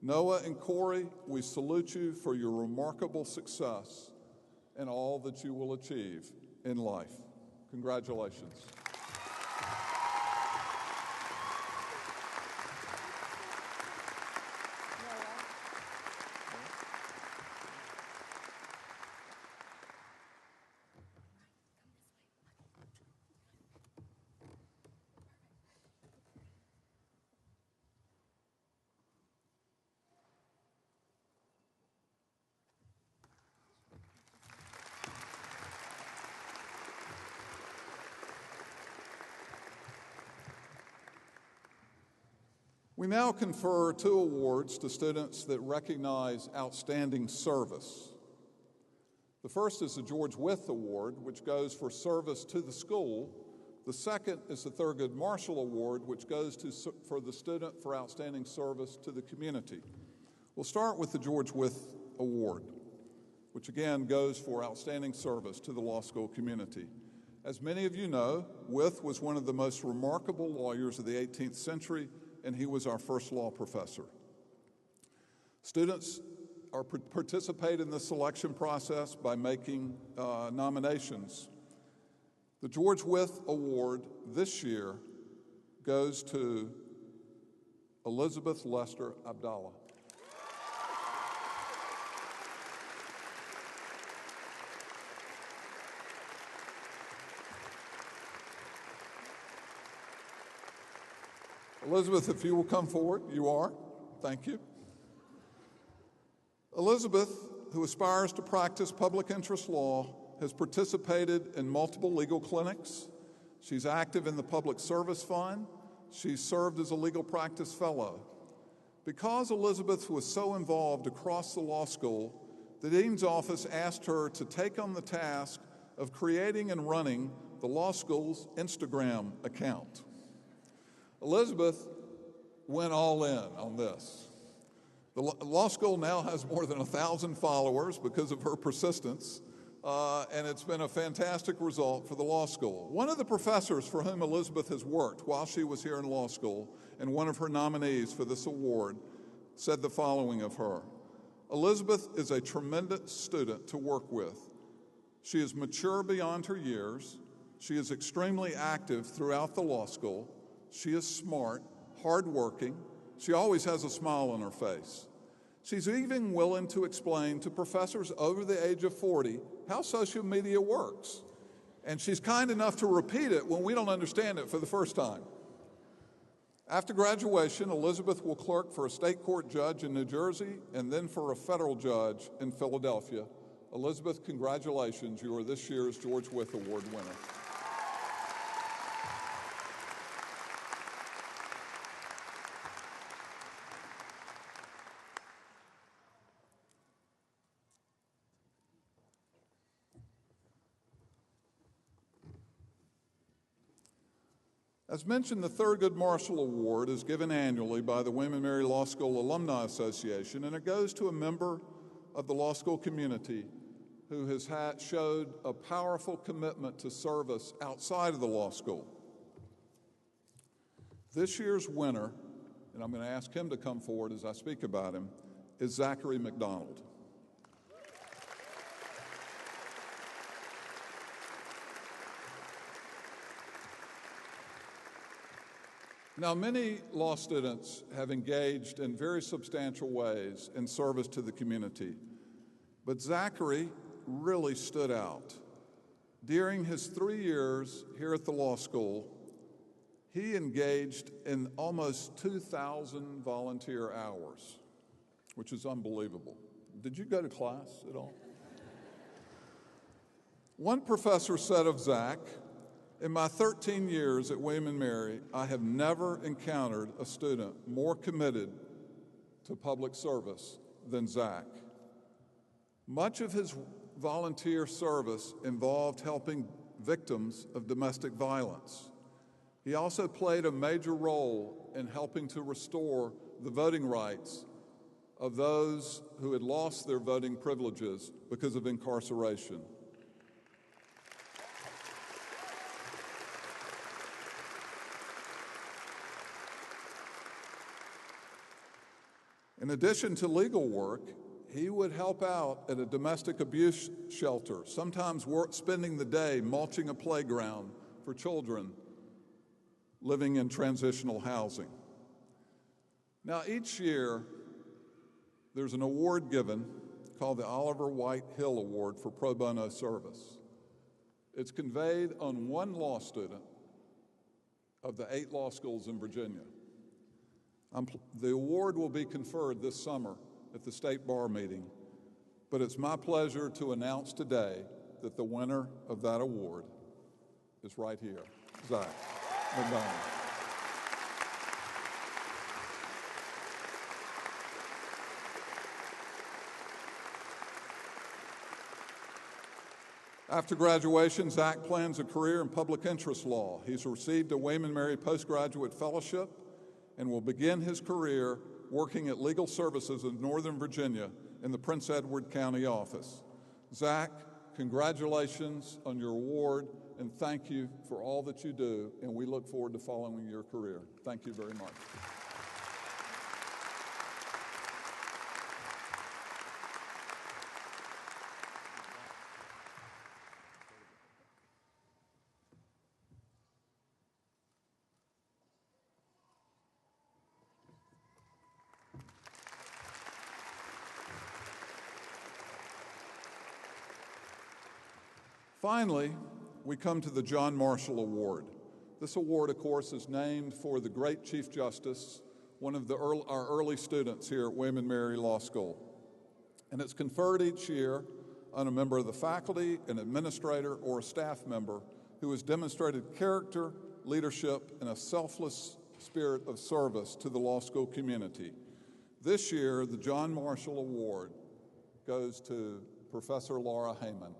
Noah and Corey, we salute you for your remarkable success and all that you will achieve in life. Congratulations. We now confer 2 awards to students that recognize outstanding service. The first is the George Wythe Award, which goes for service to the school. The second is the Thurgood Marshall Award, which goes for the student for outstanding service to the community. We'll start with the George Wythe Award, which again goes for outstanding service to the law school community. As many of you know, Wythe was one of the most remarkable lawyers of the 18th century, and he was our first law professor. Students participate in the selection process by making nominations. The George Wythe Award this year goes to Elizabeth Lester Abdallah. Elizabeth, if you will come forward, you are. Thank you. Elizabeth, who aspires to practice public interest law, has participated in multiple legal clinics. She's active in the Public Service Fund. She's served as a legal practice fellow. Because Elizabeth was so involved across the law school, the Dean's office asked her to take on the task of creating and running the law school's Instagram account. Elizabeth went all in on this. The law school now has more than 1,000 followers because of her persistence, and it's been a fantastic result for the law school. One of the professors for whom Elizabeth has worked while she was here in law school, and one of her nominees for this award, said the following of her: Elizabeth is a tremendous student to work with. She is mature beyond her years. She is extremely active throughout the law school. She is smart, hardworking. She always has a smile on her face. She's even willing to explain to professors over the age of 40 how social media works. And she's kind enough to repeat it when we don't understand it for the first time. After graduation, Elizabeth will clerk for a state court judge in New Jersey and then for a federal judge in Philadelphia. Elizabeth, congratulations. You are this year's George Wythe Award winner. As mentioned, the Thurgood Marshall Award is given annually by the William & Mary Law School Alumni Association, and it goes to a member of the law school community who has showed a powerful commitment to service outside of the law school. This year's winner, and I'm going to ask him to come forward as I speak about him, is Zachary McDonald. Now, many law students have engaged in very substantial ways in service to the community, but Zachary really stood out. During his 3 years here at the law school, he engaged in almost 2,000 volunteer hours, which is unbelievable. Did you go to class at all? One professor said of Zach, "In my 13 years at William & Mary, I have never encountered a student more committed to public service than Zach." Much of his volunteer service involved helping victims of domestic violence. He also played a major role in helping to restore the voting rights of those who had lost their voting privileges because of incarceration. In addition to legal work, he would help out at a domestic abuse shelter, sometimes spending the day mulching a playground for children living in transitional housing. Now, each year, there's an award given called the Oliver White Hill Award for pro bono service. It's conveyed on one law student of the 8 law schools in Virginia. The award will be conferred this summer at the State Bar meeting, but it's my pleasure to announce today that the winner of that award is right here, Zach McDonald. After graduation, Zach plans a career in public interest law. He's received a William & Mary postgraduate fellowship and will begin his career working at Legal Services in Northern Virginia in the Prince Edward County office. Zach, congratulations on your award, and thank you for all that you do, and we look forward to following your career. Thank you very much. Finally, we come to the John Marshall Award. This award, of course, is named for the great Chief Justice, one of our early students here at William & Mary Law School. And it's conferred each year on a member of the faculty, an administrator, or a staff member who has demonstrated character, leadership, and a selfless spirit of service to the law school community. This year, the John Marshall Award goes to Professor Laura Heyman.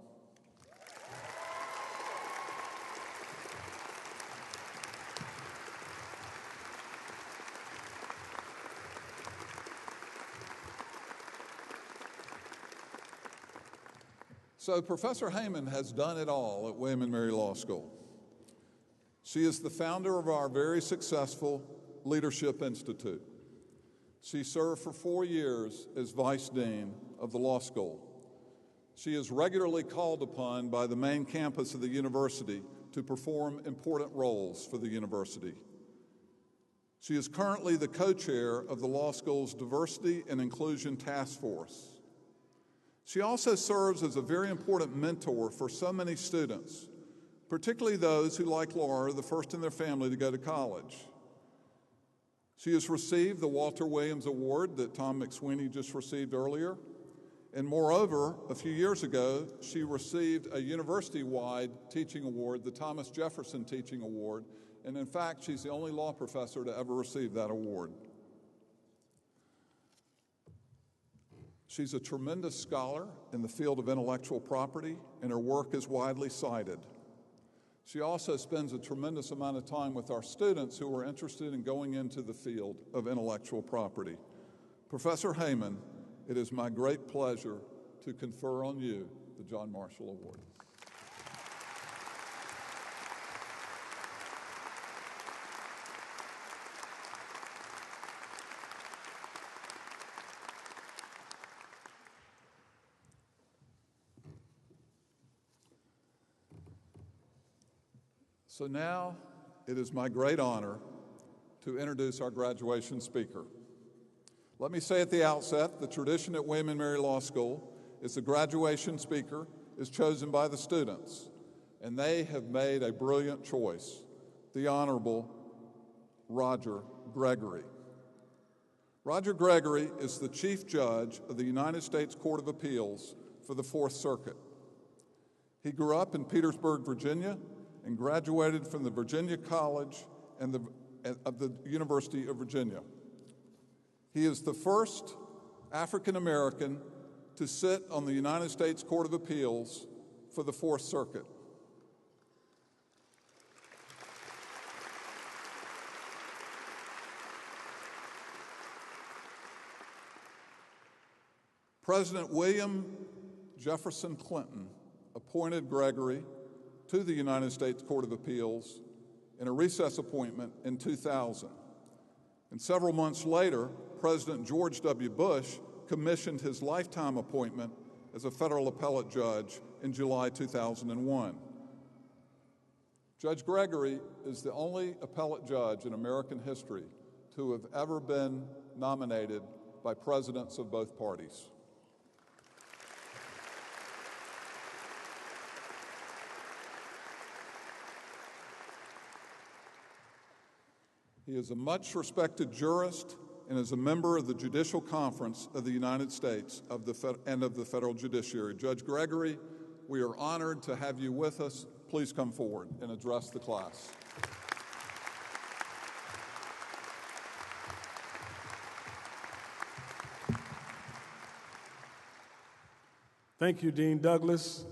So Professor Heyman has done it all at William & Mary Law School. She is the founder of our very successful Leadership Institute. She served for 4 years as Vice Dean of the law school. She is regularly called upon by the main campus of the university to perform important roles for the university. She is currently the co-chair of the law school's Diversity and Inclusion Task Force. She also serves as a very important mentor for so many students, particularly those who, like Laura, are the first in their family to go to college. She has received the Walter Williams Award that Tom McSweeney just received earlier. And moreover, a few years ago, she received a university-wide teaching award, the Thomas Jefferson Teaching Award. And in fact, she's the only law professor to ever receive that award. She's a tremendous scholar in the field of intellectual property, and her work is widely cited. She also spends a tremendous amount of time with our students who are interested in going into the field of intellectual property. Professor Heyman, it is my great pleasure to confer on you the John Marshall Award. So now it is my great honor to introduce our graduation speaker. Let me say at the outset, the tradition at William & Mary Law School is the graduation speaker is chosen by the students, and they have made a brilliant choice, the Honorable Roger Gregory. Roger Gregory is the Chief Judge of the United States Court of Appeals for the Fourth Circuit. He grew up in Petersburg, Virginia, and graduated from the Virginia College and of the University of Virginia. He is the first African American to sit on the United States Court of Appeals for the Fourth Circuit. President William Jefferson Clinton appointed Gregory to the United States Court of Appeals in a recess appointment in 2000. And several months later, President George W. Bush commissioned his lifetime appointment as a federal appellate judge in July 2001. Judge Gregory is the only appellate judge in American history to have ever been nominated by presidents of both parties. He is a much respected jurist and is a member of the Judicial Conference of the United States and of the federal judiciary. Judge Gregory, we are honored to have you with us. Please come forward and address the class. Thank you, Dean Douglas.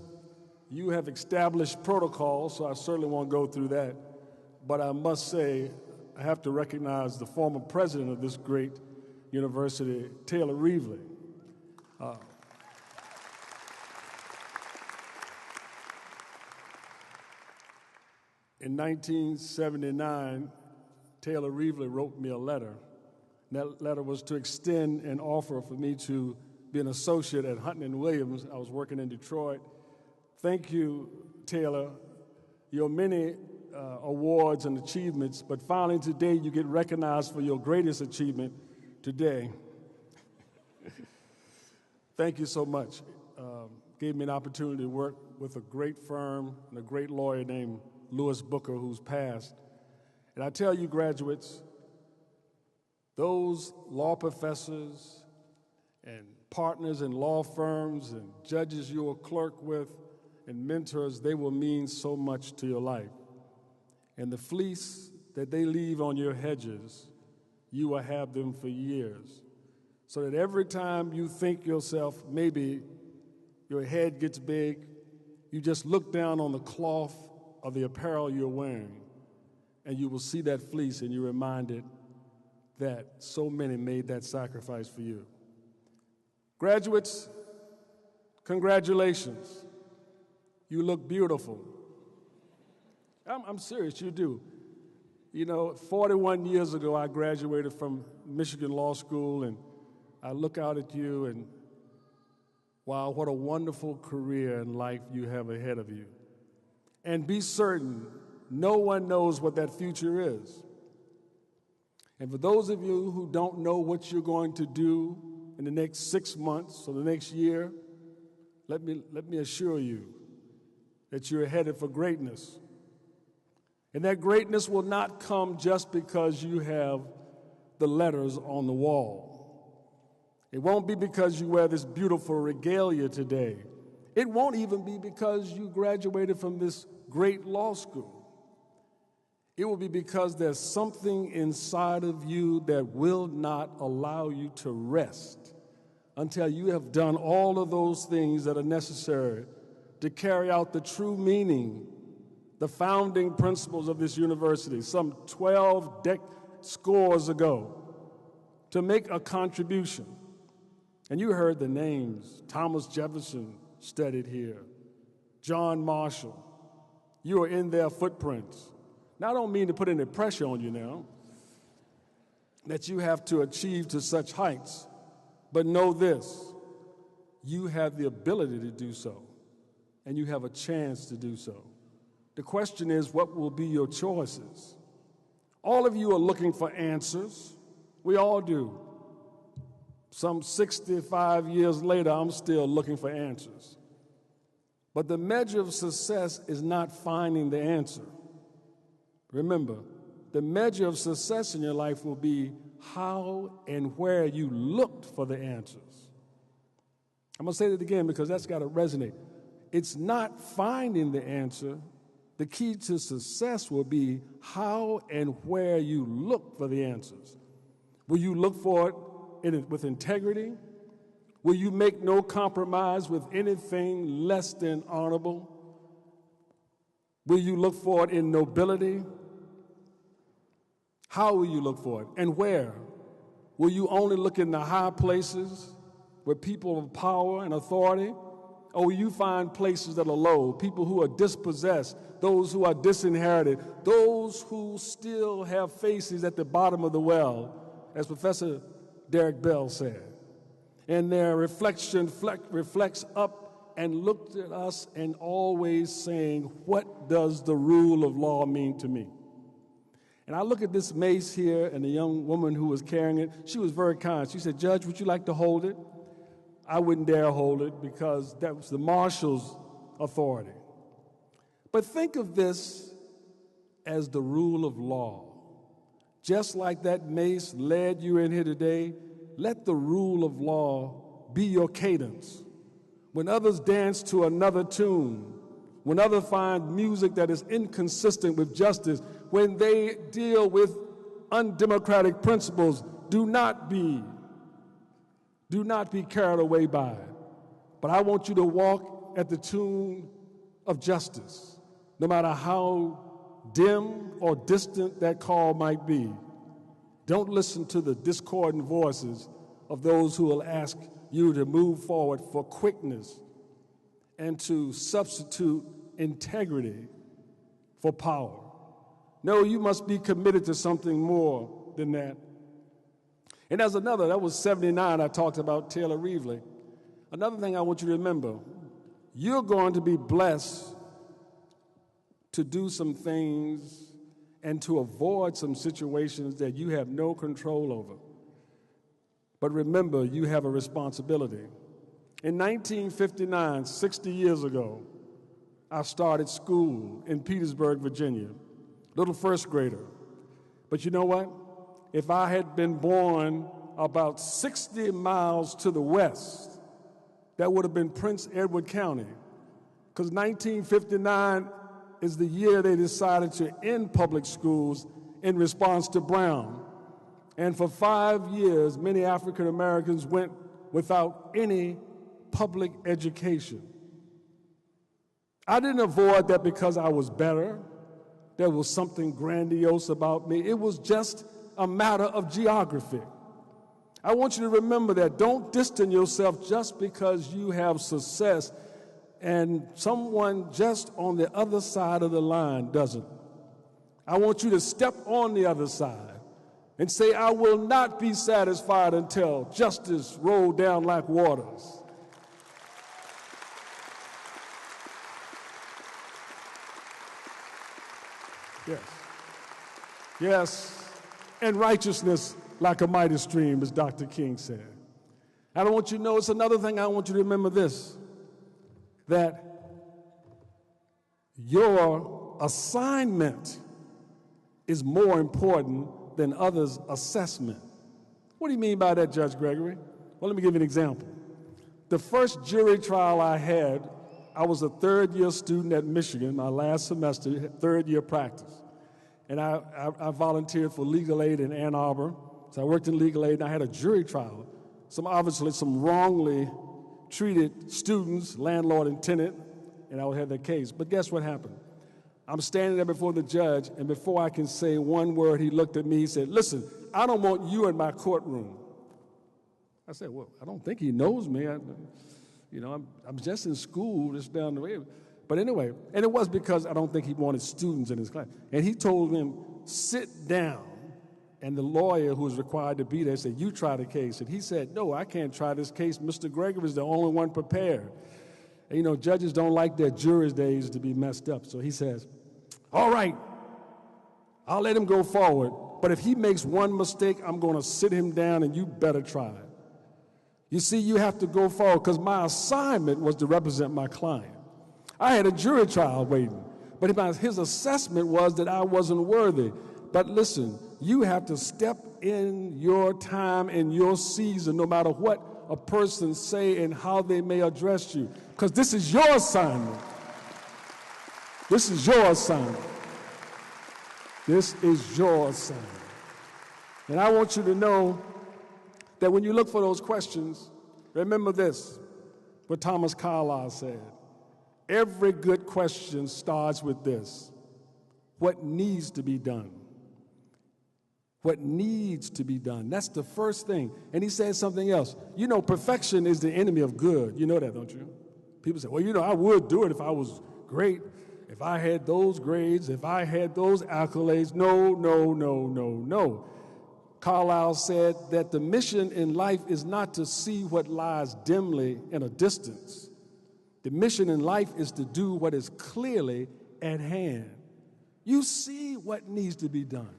You have established protocols, so I certainly won't go through that. But I must say, I have to recognize the former president of this great university, Taylor Reevely. In 1979, Taylor Reevely wrote me a letter. That letter was to extend an offer for me to be an associate at Hunton & Williams. I was working in Detroit. Thank you, Taylor. Your many awards and achievements, but finally today you get recognized for your greatest achievement today. Thank you so much. Gave me an opportunity to work with a great firm and a great lawyer named Louis Booker, who's passed. And I tell you, graduates, those law professors and partners in law firms and judges you will clerk with and mentors, they will mean so much to your life. And the fleece that they leave on your hedges, you will have them for years. So that every time you think yourself, maybe your head gets big, you just look down on the cloth of the apparel you're wearing, and you will see that fleece, and you're reminded that so many made that sacrifice for you. Graduates, congratulations. You look beautiful. I'm serious, you do. You know, 41 years ago, I graduated from Michigan Law School, and I look out at you, and wow, what a wonderful career and life you have ahead of you. And be certain, no one knows what that future is. And for those of you who don't know what you're going to do in the next 6 months or the next year, let me assure you that you're headed for greatness. And that greatness will not come just because you have the letters on the wall. It won't be because you wear this beautiful regalia today. It won't even be because you graduated from this great law school. It will be because there's something inside of you that will not allow you to rest until you have done all of those things that are necessary to carry out the true meaning, the founding principles of this university, some 12 scores ago, to make a contribution. And you heard the names. Thomas Jefferson studied here. John Marshall. You are in their footprints. Now, I don't mean to put any pressure on you now that you have to achieve to such heights, but know this, you have the ability to do so, and you have a chance to do so. The question is, what will be your choices? All of you are looking for answers. We all do. Some 65 years later, I'm still looking for answers. But the measure of success is not finding the answer. Remember, the measure of success in your life will be how and where you looked for the answers. I'm going to say that again because that's got to resonate. It's not finding the answer. The key to success will be how and where you look for the answers. Will you look for it with integrity? Will you make no compromise with anything less than honorable? Will you look for it in nobility? How will you look for it, and where? Will you only look in the high places where people of power and authority? Or will you find places that are low, people who are dispossessed, those who are disinherited, those who still have faces at the bottom of the well, as Professor Derek Bell said? And their reflection reflects up and looks at us and always saying, what does the rule of law mean to me? And I look at this mace here and the young woman who was carrying it. She was very kind. She said, Judge, would you like to hold it? I wouldn't dare hold it because that was the marshal's authority. But think of this as the rule of law. Just like that mace led you in here today, let the rule of law be your cadence. When others dance to another tune, when others find music that is inconsistent with justice, when they deal with undemocratic principles, do not be carried away by it. But I want you to walk at the tune of justice, no matter how dim or distant that call might be. Don't listen to the discordant voices of those who will ask you to move forward for quickness and to substitute integrity for power. No, you must be committed to something more than that. And there's another, that was 79, I talked about Taylor Reevely. Another thing I want you to remember, you're going to be blessed to do some things and to avoid some situations that you have no control over. But remember, you have a responsibility. In 1959, 60 years ago, I started school in Petersburg, Virginia, little first grader. But you know what? If I had been born about 60 miles to the west, that would have been Prince Edward County, because 1959 is the year they decided to end public schools in response to Brown. And for 5 years, many African Americans went without any public education. I didn't avoid that because I was better. There was something grandiose about me. It was just a matter of geography. I want you to remember that. Don't distance yourself just because you have success and someone just on the other side of the line doesn't. I want you to step on the other side and say, I will not be satisfied until justice rolled down like waters. Yes. Yes. And righteousness like a mighty stream, as Dr. King said. I don't want you to know, it's another thing I want you to remember this, that your assignment is more important than others' assessment. What do you mean by that, Judge Gregory? Well, let me give you an example. The first jury trial I had, I was a third-year student at Michigan, my last semester, third-year practice. And I volunteered for legal aid in Ann Arbor. So I worked in legal aid, and I had a jury trial. Obviously, some wrongly treated students, landlord and tenant, and I would have that case. But guess what happened? I'm standing there before the judge, and before I can say one word, he looked at me, he said, listen, I don't want you in my courtroom. I said, well, I don't think he knows me. I'm just in school, just down the way. But anyway, and it was because I don't think he wanted students in his class. And he told them, sit down. And the lawyer who was required to be there said, you try the case. And he said, no, I can't try this case. Mr. Gregory is the only one prepared. And, judges don't like their jury's days to be messed up. So he says, all right, I'll let him go forward. But if he makes one mistake, I'm going to sit him down and you better try it. You see, you have to go forward because my assignment was to represent my client. I had a jury trial waiting, but his assessment was that I wasn't worthy. But listen, you have to step in your time and your season, no matter what a person say and how they may address you, because this is your assignment. This is your assignment. This is your assignment. And I want you to know that when you look for those questions, remember this, what Thomas Carlyle said. Every good question starts with this: what needs to be done? What needs to be done? That's the first thing. And he said something else. Perfection is the enemy of good. You know that, don't you? People say, well, I would do it if I was great, if I had those grades, if I had those accolades. No, no, no, no, no. Carlyle said that the mission in life is not to see what lies dimly in a distance. The mission in life is to do what is clearly at hand. You see what needs to be done.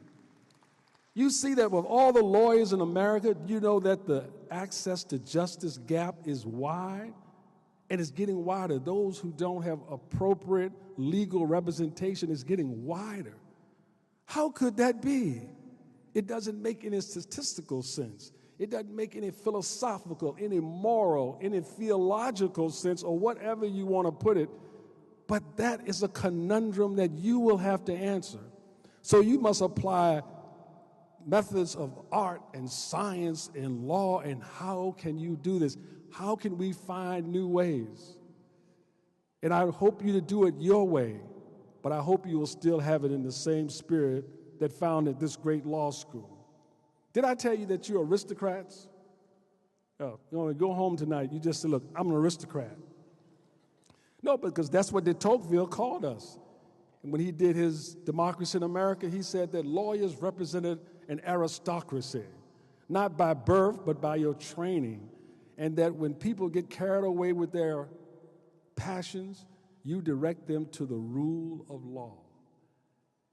You see that with all the lawyers in America, you know that the access to justice gap is wide, and it's getting wider. Those who don't have appropriate legal representation is getting wider. How could that be? It doesn't make any statistical sense. It doesn't make any philosophical, any moral, any theological sense, or whatever you want to put it. But that is a conundrum that you will have to answer. So you must apply methods of art and science and law, and how can you do this? How can we find new ways? And I hope you to do it your way, but I hope you will still have it in the same spirit that founded this great law school. Did I tell you that you're aristocrats? Oh, you want to go home tonight, you just say, look, I'm an aristocrat. No, because that's what de Tocqueville called us. And when he did his Democracy in America, he said that lawyers represented an aristocracy, not by birth, but by your training. And that when people get carried away with their passions, you direct them to the rule of law.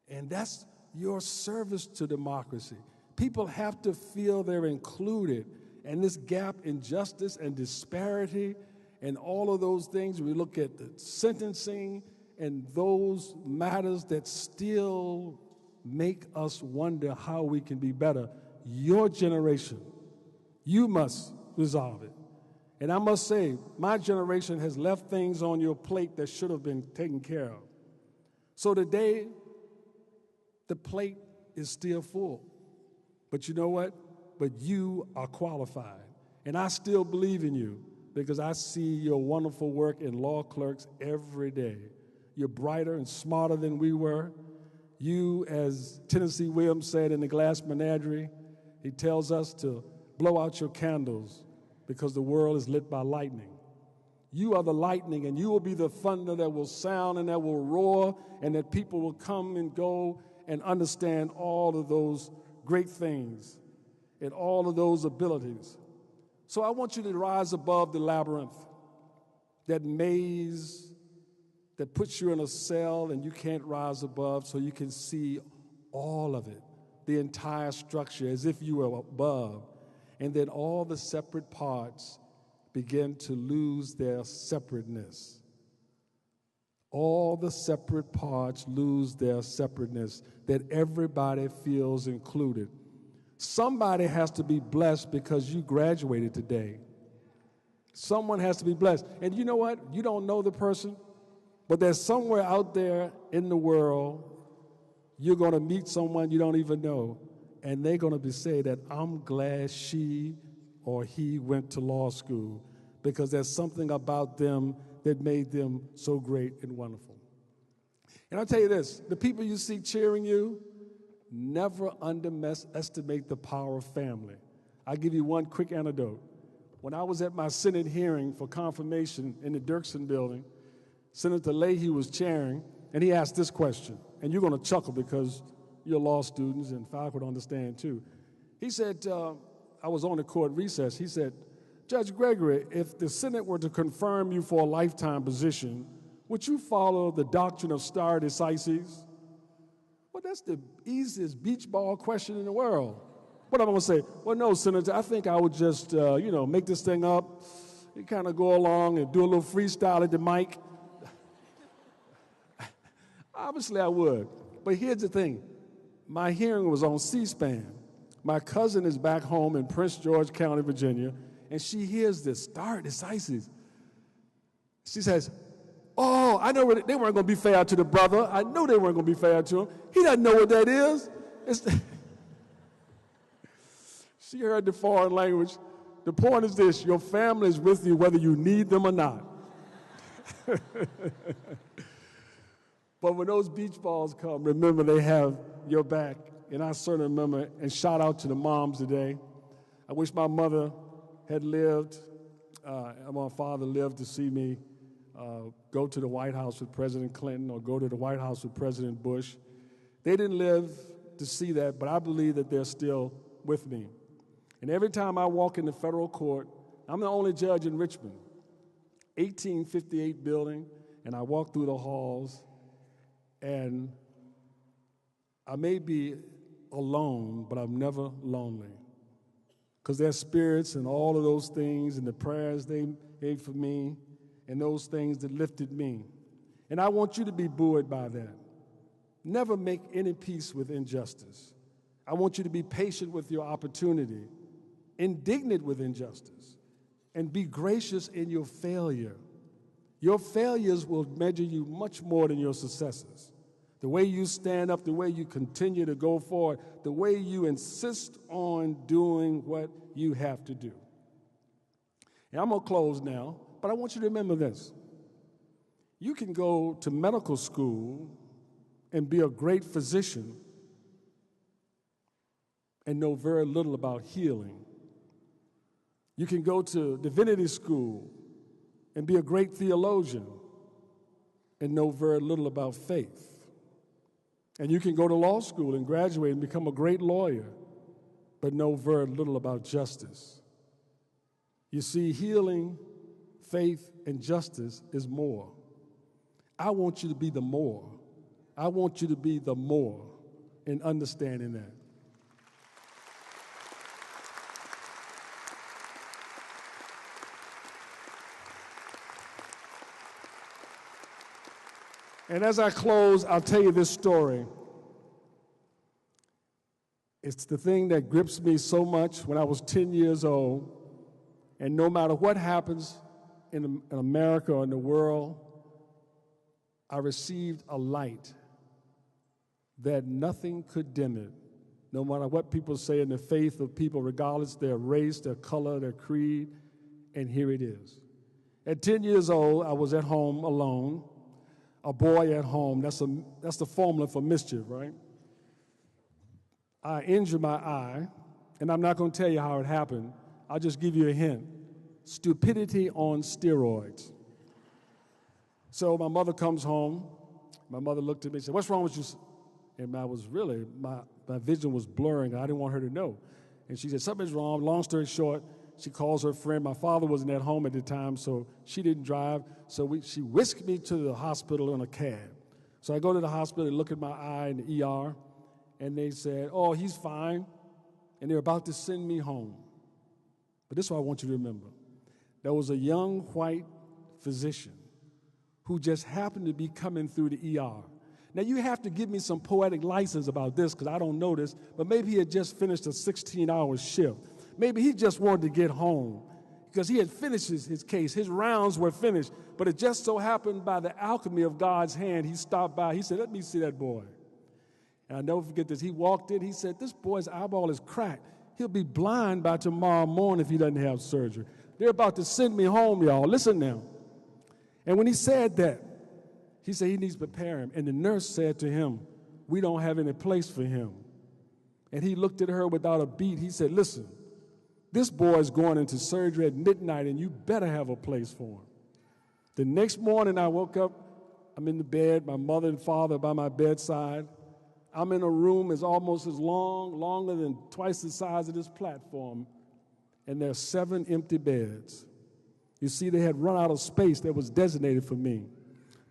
And that's your service to democracy. People have to feel they're included. And this gap in justice and disparity and all of those things, we look at the sentencing and those matters that still make us wonder how we can be better. Your generation, you must resolve it. And I must say, my generation has left things on your plate that should have been taken care of. So today, the plate is still full. But you know what? But you are qualified. And I still believe in you because I see your wonderful work in law clerks every day. You're brighter and smarter than we were. You, as Tennessee Williams said in The Glass Menagerie, he tells us to blow out your candles because the world is lit by lightning. You are the lightning, and you will be the thunder that will sound and that will roar, and that people will come and go and understand all of those great things and all of those abilities. So I want you to rise above the labyrinth, that maze that puts you in a cell and you can't rise above, so you can see all of it, the entire structure, as if you were above. And then all the separate parts begin to lose their separateness. All the separate parts lose their separateness, that everybody feels included. Somebody has to be blessed because you graduated today. Someone has to be blessed. And you know what? You don't know the person, but there's somewhere out there in the world, you're going to meet someone you don't even know, and they're going to be saying that I'm glad she or he went to law school because there's something about them that made them so great and wonderful. And I'll tell you this, the people you see cheering you, never underestimate the power of family. I'll give you one quick anecdote. When I was at my Senate hearing for confirmation in the Dirksen building, Senator Leahy was chairing, and he asked this question, and you're going to chuckle because you're law students and Falk would understand too. He said, I was on the court recess, he said, Judge Gregory, if the Senate were to confirm you for a lifetime position, would you follow the doctrine of stare decisis? Well, that's the easiest beach ball question in the world. What am I going to say? Well, no, Senator, I think I would just, make this thing up and kind of go along and do a little freestyle at the mic. Obviously, I would. But here's the thing. My hearing was on C-SPAN. My cousin is back home in Prince George County, Virginia, and she hears this, stare decisis. She says, oh, I know they weren't going to be fair to the brother. I knew they weren't going to be fair to him. He doesn't know what that is. She heard the foreign language. The point is this, your family is with you whether you need them or not. But when those beach balls come, remember they have your back. And I certainly remember, and shout out to the moms today. I wish my mother had lived, and my father lived to see me go to the White House with President Clinton or go to the White House with President Bush. They didn't live to see that, but I believe that they're still with me. And every time I walk in the federal court, I'm the only judge in Richmond, 1858 building, and I walk through the halls, and I may be alone, but I'm never lonely. Because there's spirits and all of those things and the prayers they made for me and those things that lifted me. And I want you to be buoyed by that. Never make any peace with injustice. I want you to be patient with your opportunity, indignant with injustice, and be gracious in your failure. Your failures will measure you much more than your successes. The way you stand up, the way you continue to go forward, the way you insist on doing what you have to do. And I'm going to close now, but I want you to remember this. You can go to medical school and be a great physician and know very little about healing. You can go to divinity school and be a great theologian and know very little about faith. And you can go to law school and graduate and become a great lawyer, but know very little about justice. You see, healing, faith, and justice is more. I want you to be the more. I want you to be the more in understanding that. And as I close, I'll tell you this story. It's the thing that grips me so much. When I was 10 years old, and no matter what happens in America or in the world, I received a light that nothing could dim it. No matter what people say in the faith of people, regardless of their race, their color, their creed, and here it is. At 10 years old, I was at home alone. A boy at home, that's the formula for mischief, right? I injured my eye, and I'm not going to tell you how it happened. I'll just give you a hint. Stupidity on steroids. So my mother comes home. My mother looked at me and said, "What's wrong with you?" And I was really, my vision was blurring. I didn't want her to know. And she said, "Something's wrong." Long story short, she calls her friend. My father wasn't at home at the time, so she didn't drive. So she whisked me to the hospital in a cab. So I go to the hospital and look at my eye in the ER, and they said, "Oh, he's fine." And they're about to send me home. But this is what I want you to remember. There was a young white physician who just happened to be coming through the ER. Now, you have to give me some poetic license about this because I don't know this, but maybe he had just finished a 16-hour shift. Maybe he just wanted to get home because he had finished his case. His rounds were finished, but it just so happened by the alchemy of God's hand, he stopped by. He said, "Let me see that boy." And I'll never forget this. He walked in. He said, "This boy's eyeball is cracked. He'll be blind by tomorrow morning if he doesn't have surgery. They're about to send me home, y'all. Listen now." And when he said that, he said he needs to prepare him. And the nurse said to him, "We don't have any place for him." And he looked at her without a beat. He said, "Listen, this boy is going into surgery at midnight, and you better have a place for him." The next morning, I woke up. I'm in the bed, my mother and father by my bedside. I'm in a room that's almost as longer than twice the size of this platform, and there are 7 empty beds. You see, they had run out of space that was designated for me.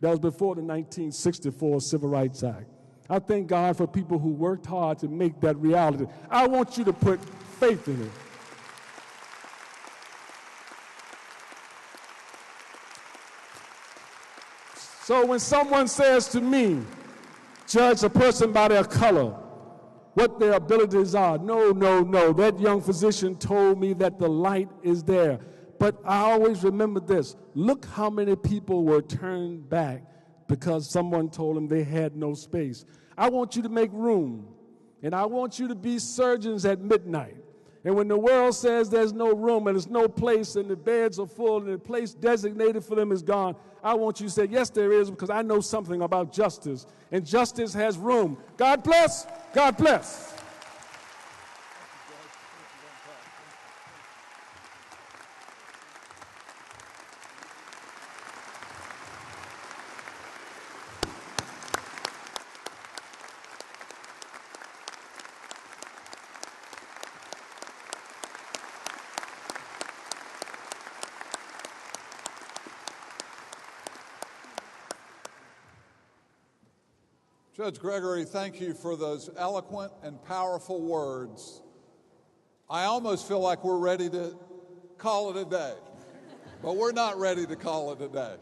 That was before the 1964 Civil Rights Act. I thank God for people who worked hard to make that reality. I want you to put faith in it. So when someone says to me, "Judge a person by their color, what their abilities are," no. That young physician told me that the light is there. But I always remember this. Look how many people were turned back because someone told them they had no space. I want you to make room, and I want you to be surgeons at midnight. And when the world says there's no room and there's no place and the beds are full and the place designated for them is gone, I want you to say, "Yes, there is," because I know something about justice, and justice has room. God bless. God bless. Judge Gregory, thank you for those eloquent and powerful words. I almost feel like we're ready to call it a day, but we're not ready to call it a day.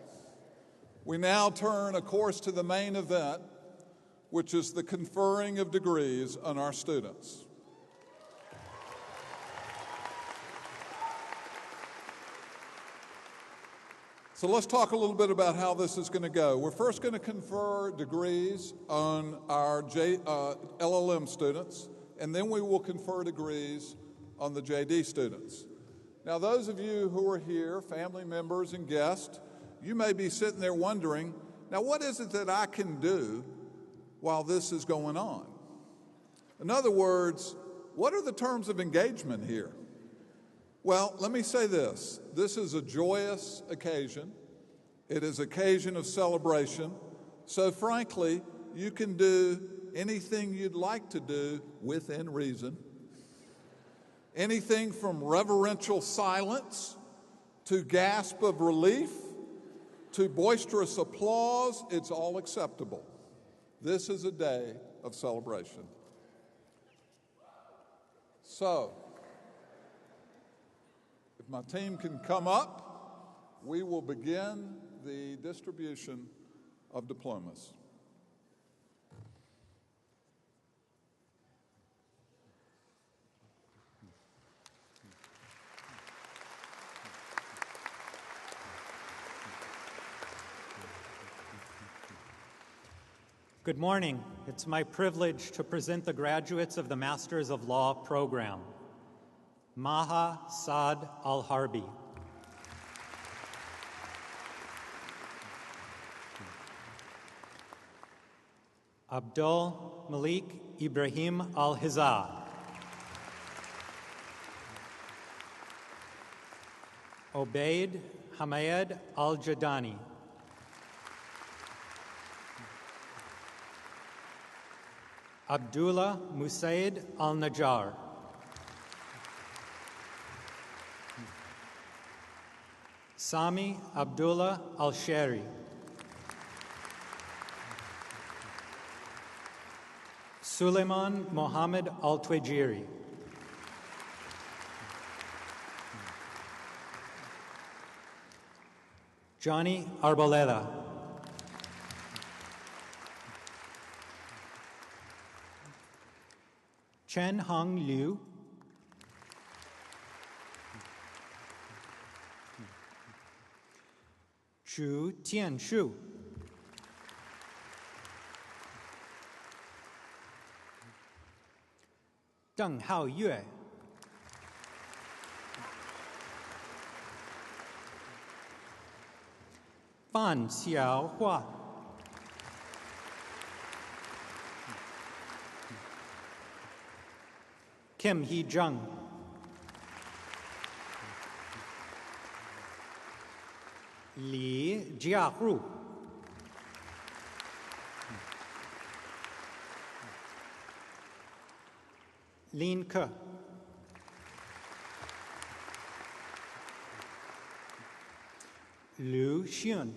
We now turn, of course, to the main event, which is the conferring of degrees on our students. So let's talk a little bit about how this is going to go. We're first going to confer degrees on our LLM students, and then we will confer degrees on the JD students. Now, those of you who are here, family members and guests, you may be sitting there wondering, now what is it that I can do while this is going on? In other words, what are the terms of engagement here? Well, let me say this. This is a joyous occasion. It is an occasion of celebration. So frankly, you can do anything you'd like to do within reason. Anything from reverential silence to gasp of relief to boisterous applause, it's all acceptable. This is a day of celebration. So, if my team can come up, we will begin the distribution of diplomas. Good morning. It's my privilege to present the graduates of the Masters of Law program. Maha Saad Al-Harbi. Abdul Malik Ibrahim Al-Hizar. Obaid Hamayed Al-Jadani. Abdullah Musaid Al-Najjar. Sami Abdullah Al-Shari. Suleiman Mohammed Al-Twajiri. Johnny Arboleda. Chen Hong Liu. Zhu Tianshu. Deng Haoyue. Fan Xiaohua. Kim Hee-jung. Li Jiahu. Lin Ke. Liu Xun.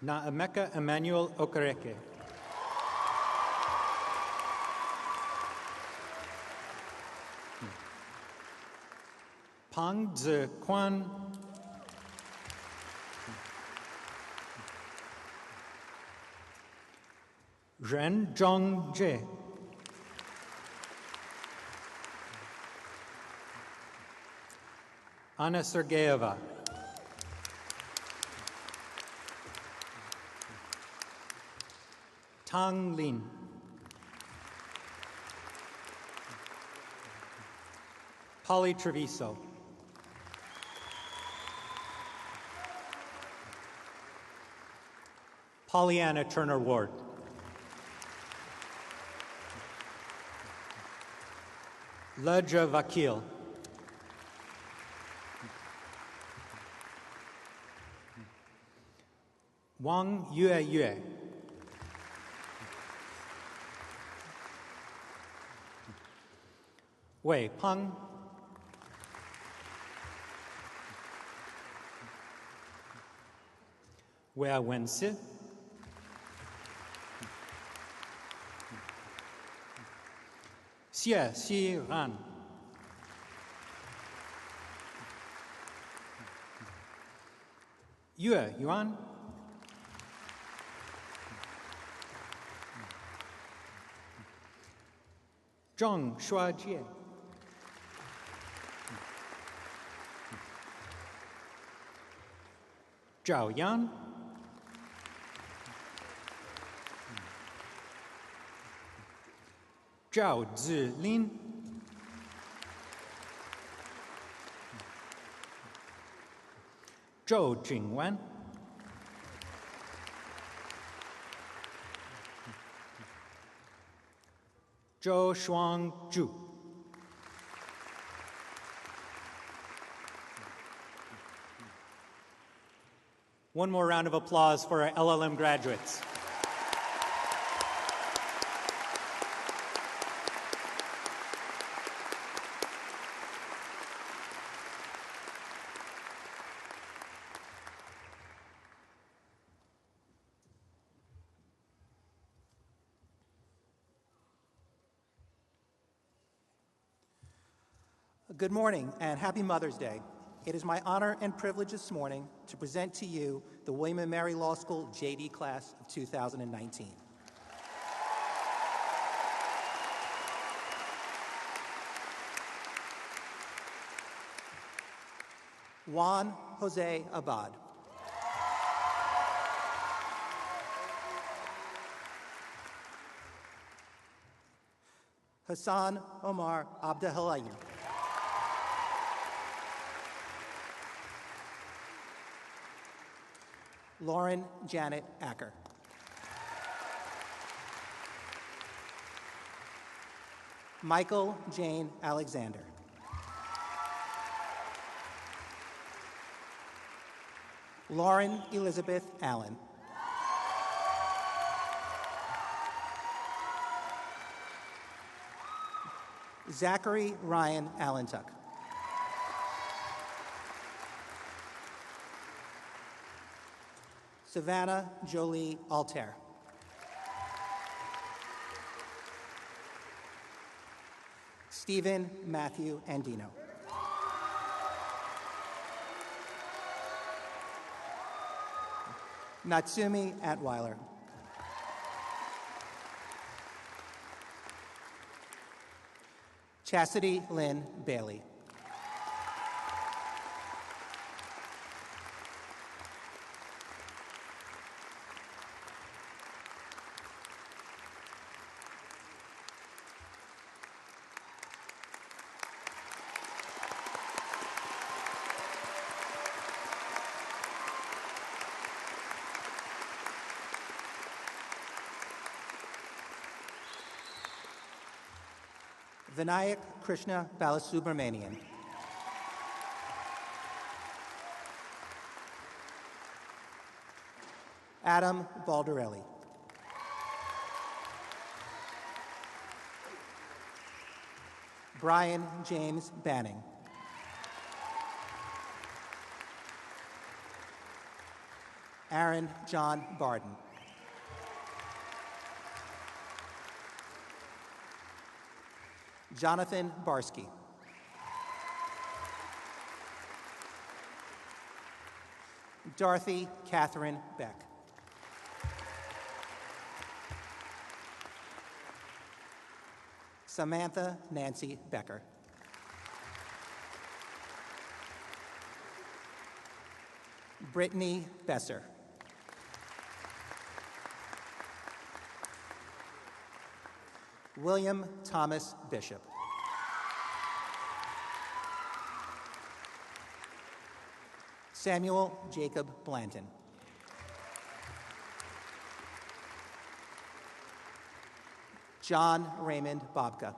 Naemeka Emmanuel Okereke. Pang Zi Quan. Ren Zhongjie. Anna Sergeyeva. Tang Lin. Polly Treviso. Pollyanna Turner Ward. Leja Vakil. Wang Yue. Wei Peng. Wei Wensi. Xie Xi Ran. Yue Yuan. Zheng Shuajie. Zhao Yan. Zhao Zilin. Zhou Jingwen. Zhou Shuang Zhu. One more round of applause for our LLM graduates. Good morning and happy Mother's Day. It is my honor and privilege this morning to present to you the William & Mary Law School JD Class of 2019. Juan Jose Abad. Hassan Omar Abdelhalim. Lauren Janet Acker. Michael Jane Alexander. Lauren Elizabeth Allen. Zachary Ryan Allentuck. Savannah Jolie Altair. Stephen Matthew Andino. Natsumi Atweiler. Chastity Lynn Bailey. Vinayak Krishna Balasubramanian. Adam Baldarelli. Brian James Banning. Aaron John Barden. Jonathan Barsky. Dorothy Catherine Beck. Samantha Nancy Becker. Brittany Besser. William Thomas Bishop. Samuel Jacob Blanton. John Raymond Bobka.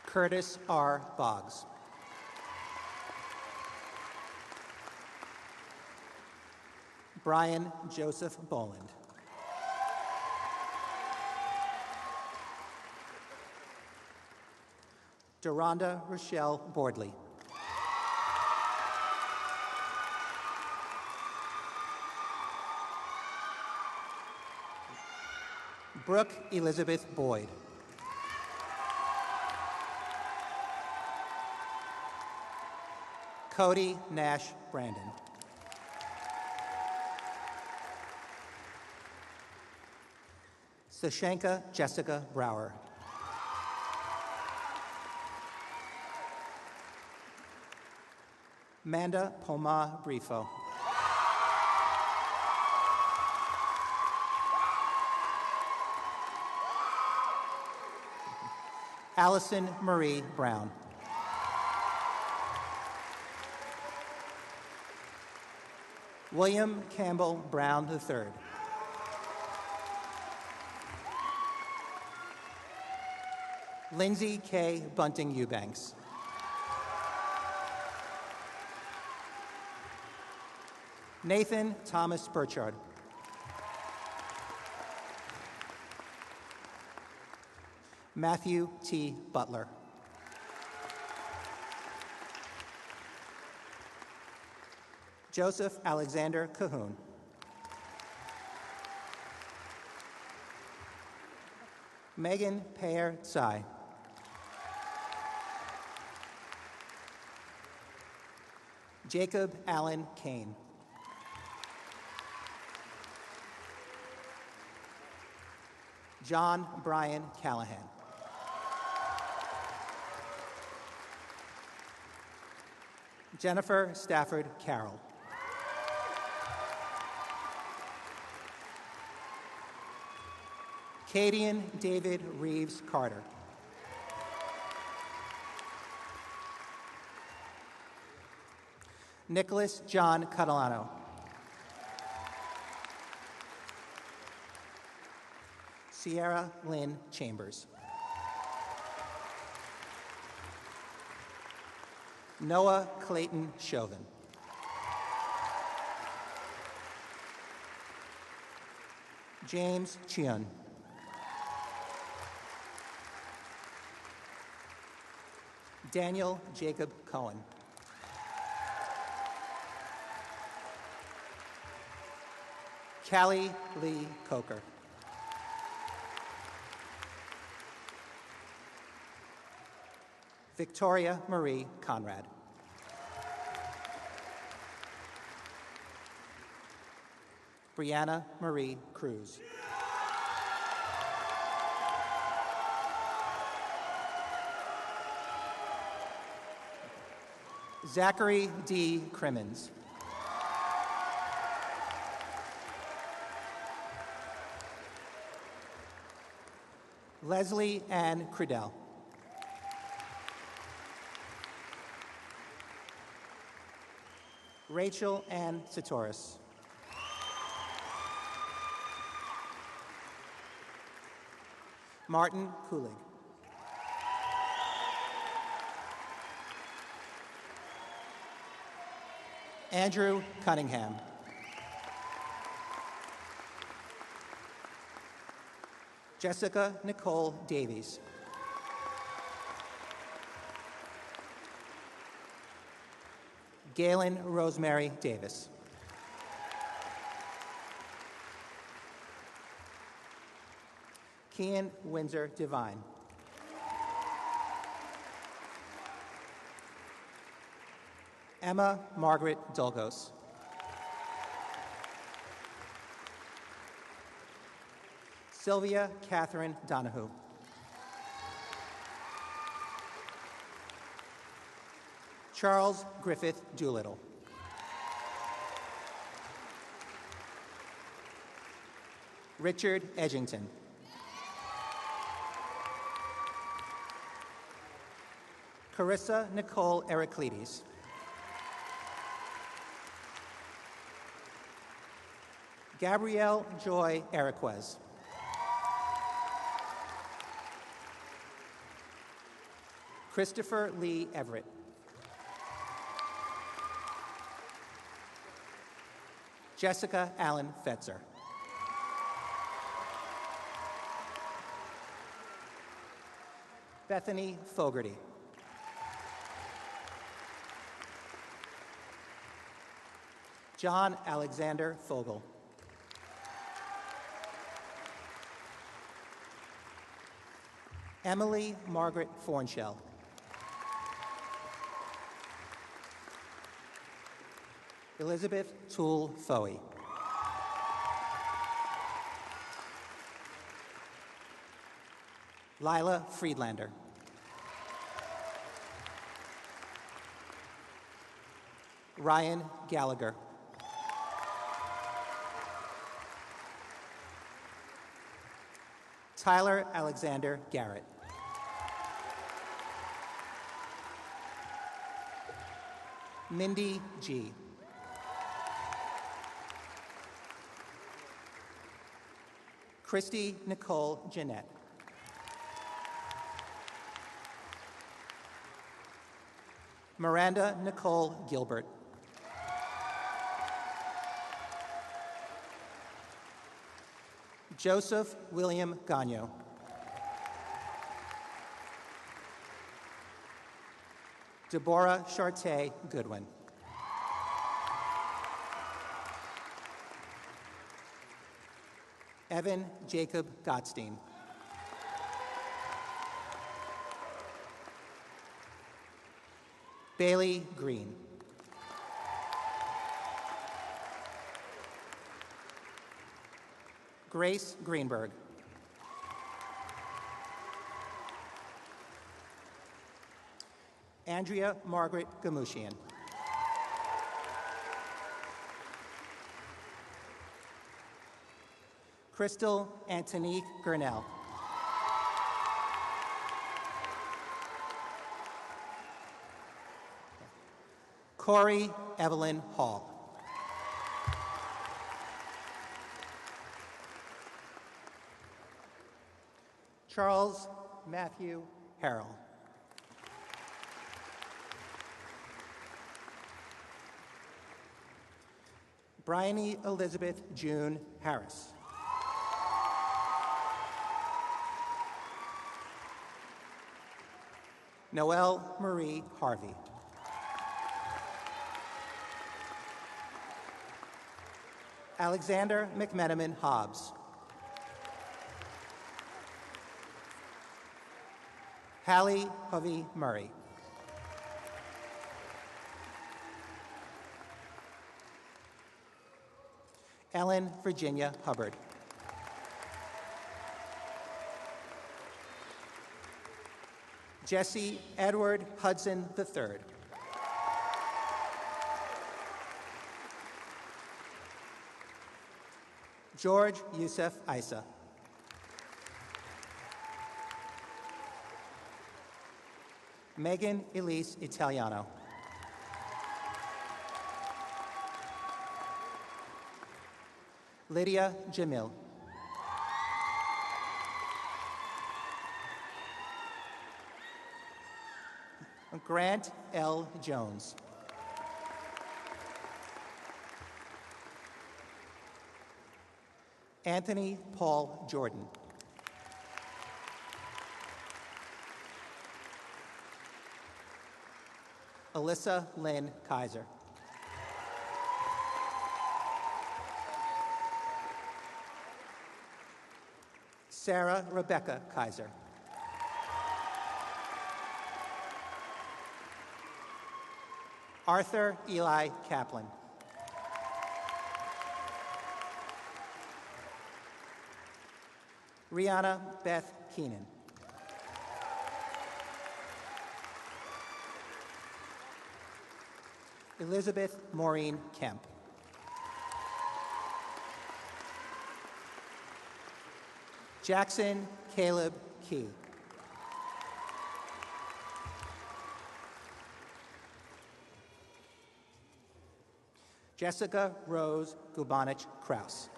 Curtis R. Boggs. Brian Joseph Boland. Deronda Rochelle Bordley. Brooke Elizabeth Boyd. Cody Nash Brandon. Sashenka Jessica Brower. Manda Poma Brifo. Allison Marie Brown. William Campbell Brown III. Lindsay K. Bunting Eubanks. Nathan Thomas Burchard. Matthew T. Butler. Joseph Alexander Cahoon. Megan Pear Tsai. Jacob Allen Kane. John Brian Callahan. Jennifer Stafford Carroll. Cadian David Reeves Carter. Nicholas John Catalano. Sierra Lynn Chambers. Noah Clayton Chauvin. James Chiun. Daniel Jacob Cohen. Callie Lee Coker. Victoria Marie Conrad. Brianna Marie Cruz. Zachary D. Crimmins. Leslie Ann Crudell. Rachel Ann Satoris. Martin Kulig. Andrew Cunningham. Jessica Nicole Davies. Galen Rosemary Davis. Kian Windsor Devine. Emma Margaret Dolgos. Sylvia Catherine Donahue. Charles Griffith Doolittle. Richard Edgington. Carissa Nicole Ericlides. Gabrielle Joy Eriquez. Christopher Lee Everett. Jessica Allen Fetzer. Bethany Fogarty. John Alexander Fogel. Emily Margaret Fornshell. Elizabeth Toole Foey. Lila Friedlander. Ryan Gallagher. Tyler Alexander Garrett. Mindy G. Christy Nicole Jeanette. Miranda Nicole Gilbert. Joseph William Gagno. Deborah Charté Goodwin. Evan Jacob Gottstein. Bailey Green. Grace Greenberg. Andrea Margaret Gamushian. Crystal Antonique Gurnell. Corey Evelyn Hall. Charles Matthew Harrell. Bryony Elizabeth June Harris. Noelle Marie Harvey. Alexander McMenamin Hobbs. Hallie Hovey Murray. Ellen Virginia Hubbard. Jesse Edward Hudson III. George Yusef Isa. Megan Elise Italiano. Lydia Jamil. Grant L. Jones. Anthony Paul Jordan. Alyssa Lynn Kaiser. Sarah Rebecca Kaiser. Arthur Eli Kaplan. Rihanna Beth Keenan. Elizabeth Maureen Kemp. Jackson Caleb Key. Jessica Rose Gubanich Kraus.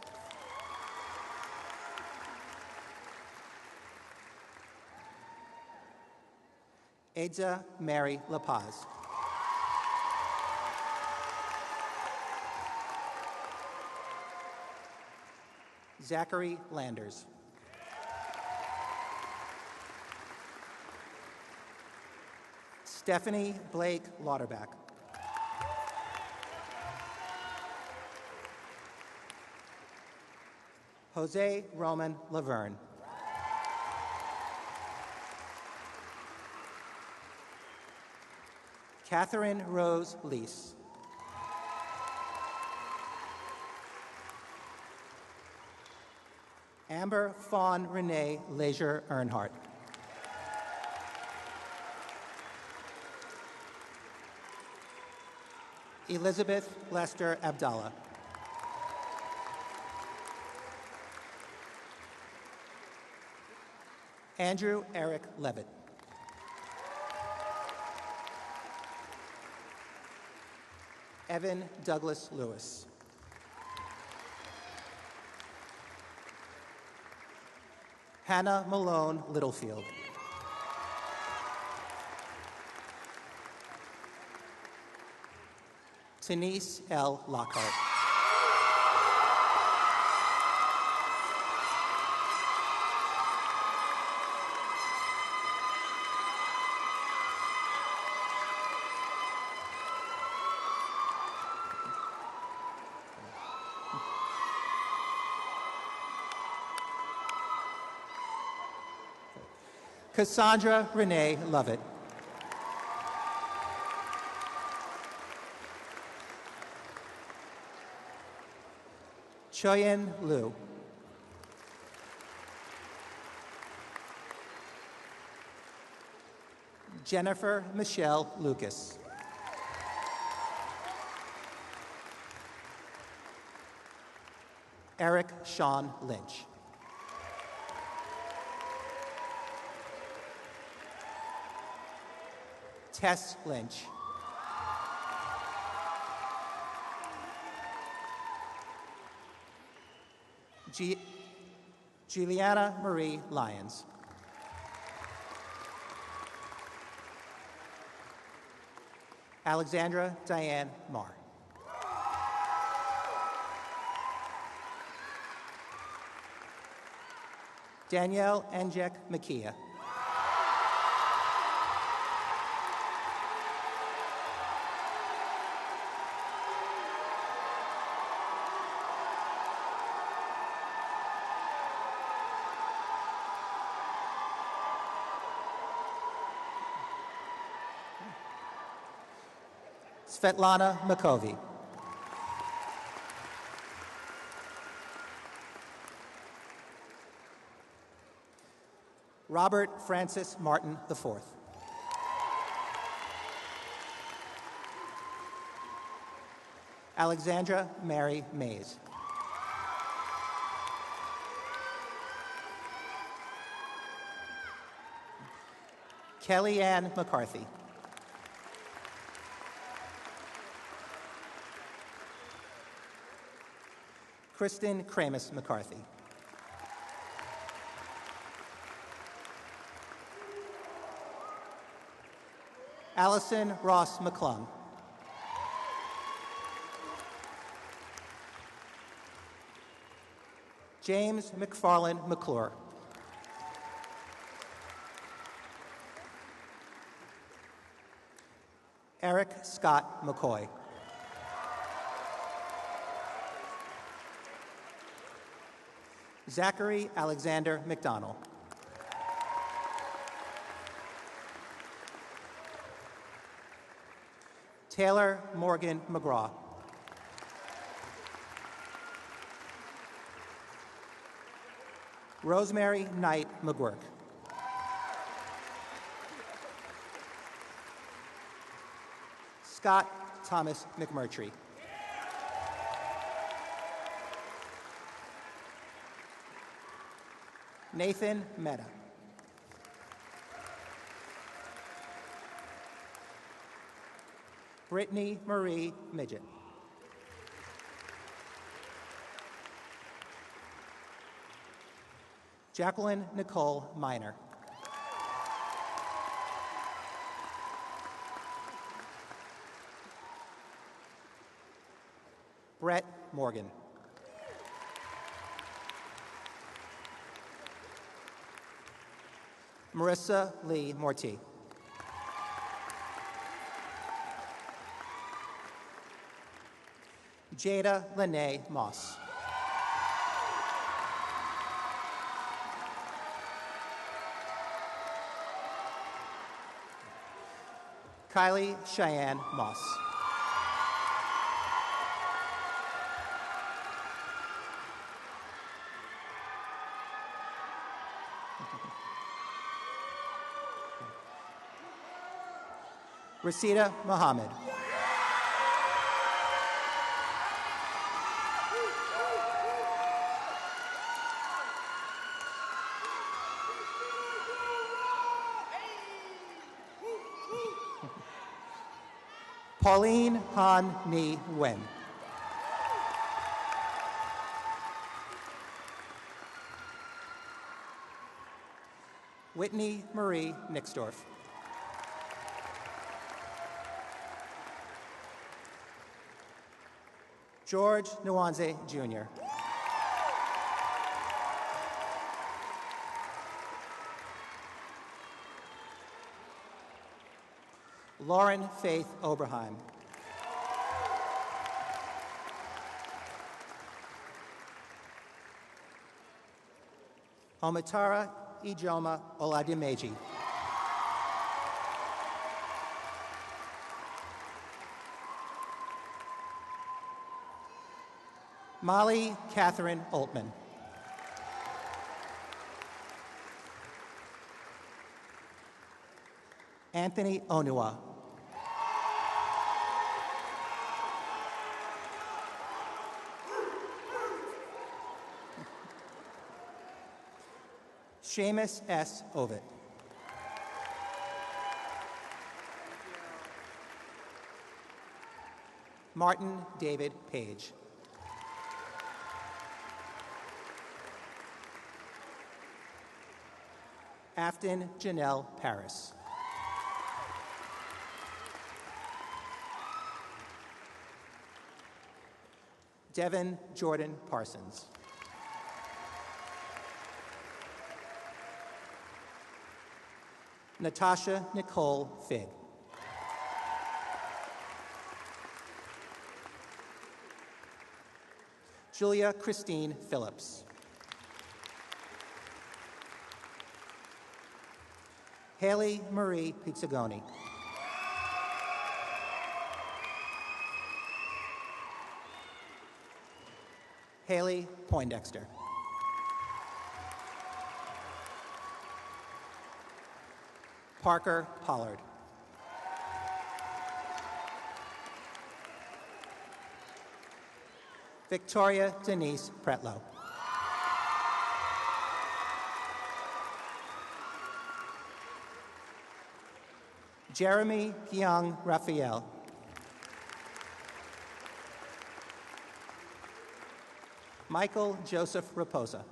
Edza Mary La Paz. Zachary Landers. Stephanie Blake Lauterbach. Jose Roman Laverne. Catherine Rose Lease. Amber Fawn Renee Leisure Earnhardt. Elizabeth Lester Abdallah. Andrew Eric Levitt. Evan Douglas Lewis. Hannah Malone Littlefield. Denise L. Lockhart. Cassandra Renee Lovett. Choyen Liu. Jennifer Michelle Lucas. Eric Sean Lynch. Tess Lynch. Juliana Marie Lyons. Alexandra Diane Marr. Danielle Enjek Makia. Svetlana Makovi. Robert Francis Martin IV. Alexandra Mary Mays. Kellyanne McCarthy. Kristen Kramus McCarthy. Allison Ross McClung. James McFarland McClure. Eric Scott McCoy. Zachary Alexander McDonnell. Taylor Morgan McGraw. Rosemary Knight McGuirk. Scott Thomas McMurtry. Nathan Mehta. Brittany Marie Midget. Jacqueline Nicole Miner. Brett Morgan. Marissa Lee Morty. Jada Lene Moss. Kylie Cheyenne Moss. Rasida Muhammad. Pauline Han Ni Wen. Whitney Marie Nixdorf. George Nwanze Jr. Lauren Faith Oberheim. Omatara Ijoma Oladimeji. Molly Catherine Altman. Anthony Onua. Seamus S. Ovitt. Martin David Page. Afton Janelle Paris. Devin Jordan Parsons. Natasha Nicole Figg. Julia Christine Phillips. Haley Marie Pizzagoni. Haley Poindexter. Parker Pollard. Victoria Denise Pretlow. Jeremy Young Raphael. Michael Joseph Raposa.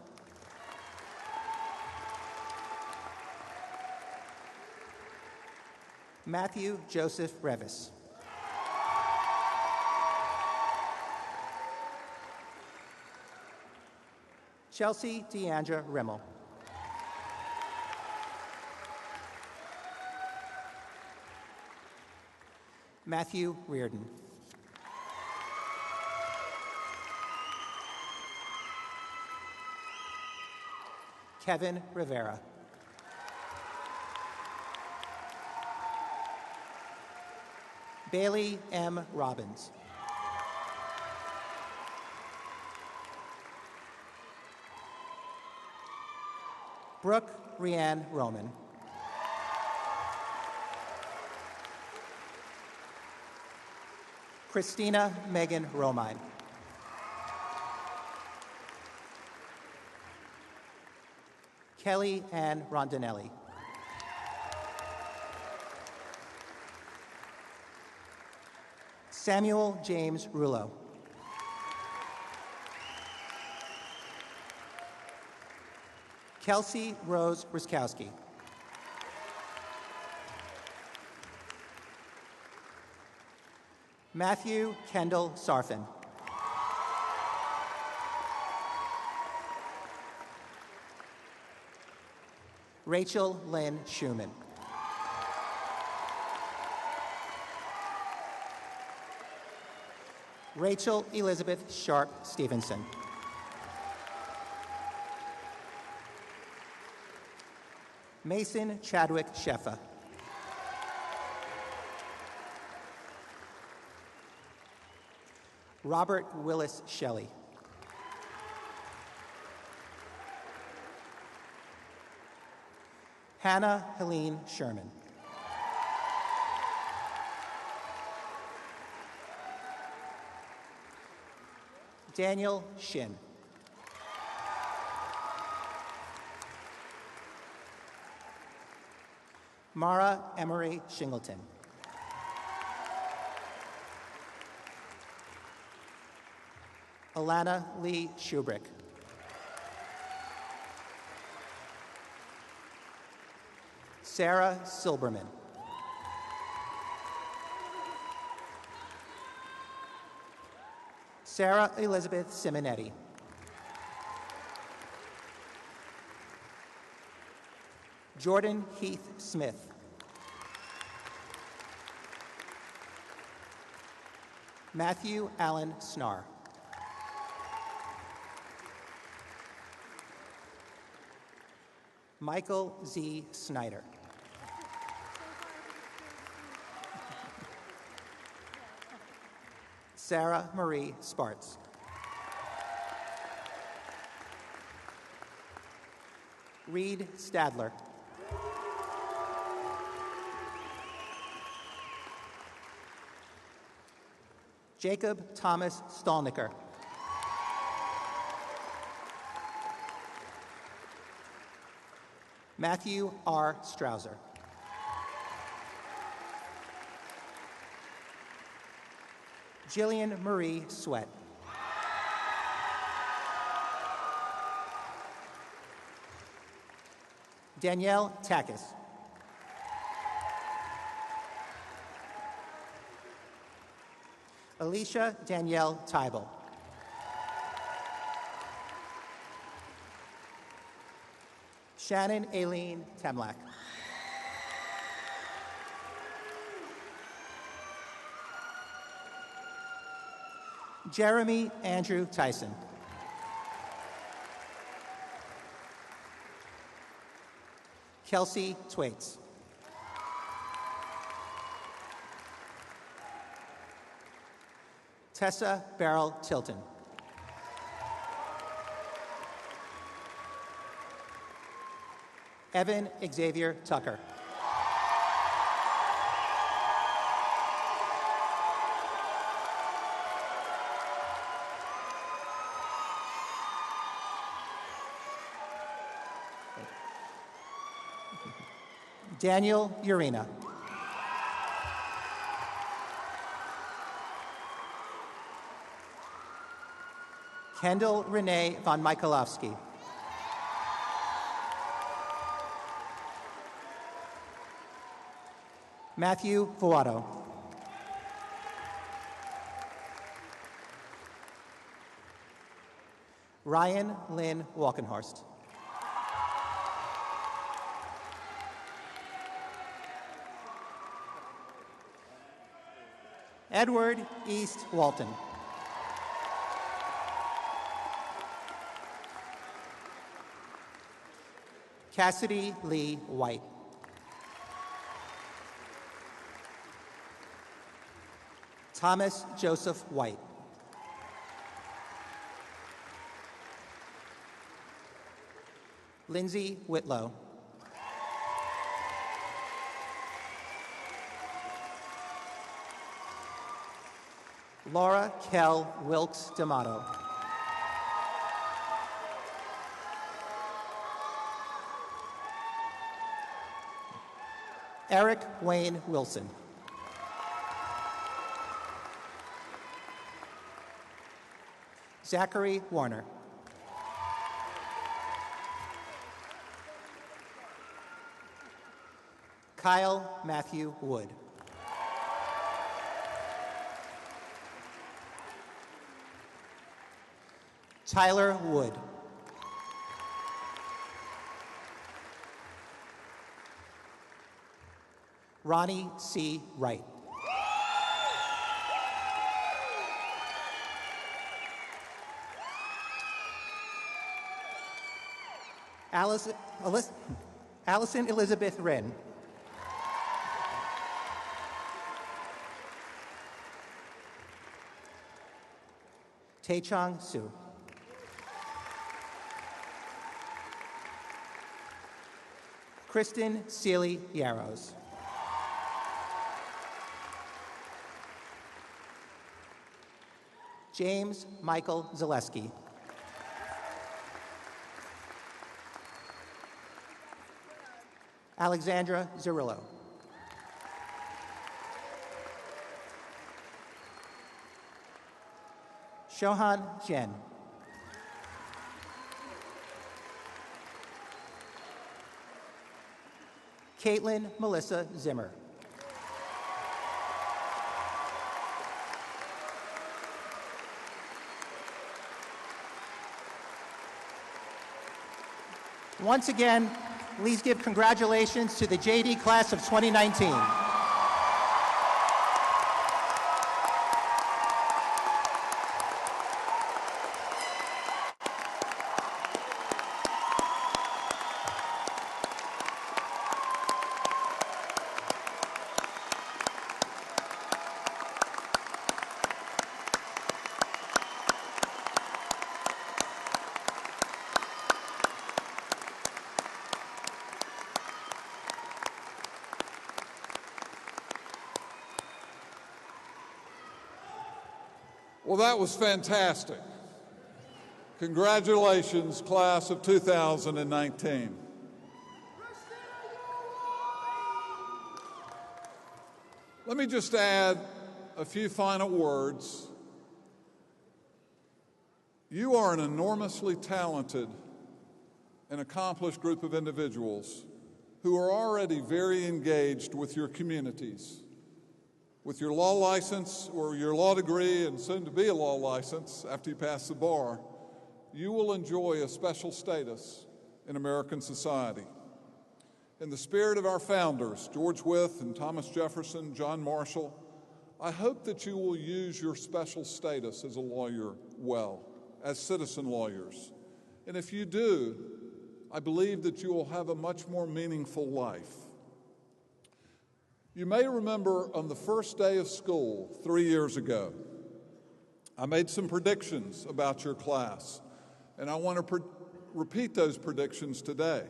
Matthew Joseph Revis. Chelsea Deandra Rimmel. Matthew Reardon. Kevin Rivera. Bailey M. Robbins. Brooke Rianne Roman. Christina Megan Romine. Kelly Ann Rondinelli. Samuel James Rulo. Kelsey Rose Ruskowski. Matthew Kendall Sarfin. Rachel Lynn Schumann. Rachel Elizabeth Sharp Stevenson. Mason Chadwick Sheffa. Robert Willis Shelley. Hannah Helene Sherman. Daniel Shin. Mara Emery Shingleton. Alana Lee Shubrick. Sarah Silberman. Sarah Elizabeth Simonetti. Jordan Heath Smith. Matthew Allen Snar. Michael Z. Snyder. Sarah Marie Sparts. Reed Stadler. Jacob Thomas Stallnicker. Matthew R. Strouser. Jillian Marie Sweat. Danielle Takis. Alicia Danielle Tybel. Shannon Aileen Temlak. Jeremy Andrew Tyson. Kelsey Twaits. Tessa Barrel Tilton. Evan Xavier Tucker. Daniel Urena. Kendall Renee von Michalovsky. Matthew Fuato. Ryan Lynn Walkenhorst. Edward East Walton. Cassidy Lee White. Thomas Joseph White. Lindsay Whitlow. Laura Kell Wilkes D'Amato. Eric Wayne Wilson. Zachary Warner. Kyle Matthew Wood. Tyler Wood. Ronnie C. Wright. Allison Elizabeth Wren. Taechong Su. Kristen Seeley Yarrows. James Michael Zaleski. Alexandra Zerillo. Shohan Jen. Caitlin Melissa Zimmer. Once again, please give congratulations to the JD class of 2019. Well, that was fantastic. Congratulations, class of 2019. Let me just add a few final words. You are an enormously talented and accomplished group of individuals who are already very engaged with your communities. With your law license or your law degree and soon to be a law license after you pass the bar, you will enjoy a special status in American society. In the spirit of our founders, George Wythe and Thomas Jefferson, John Marshall, I hope that you will use your special status as a lawyer well, as citizen lawyers. And if you do, I believe that you will have a much more meaningful life. You may remember on the first day of school 3 years ago, I made some predictions about your class, and I want to repeat those predictions today.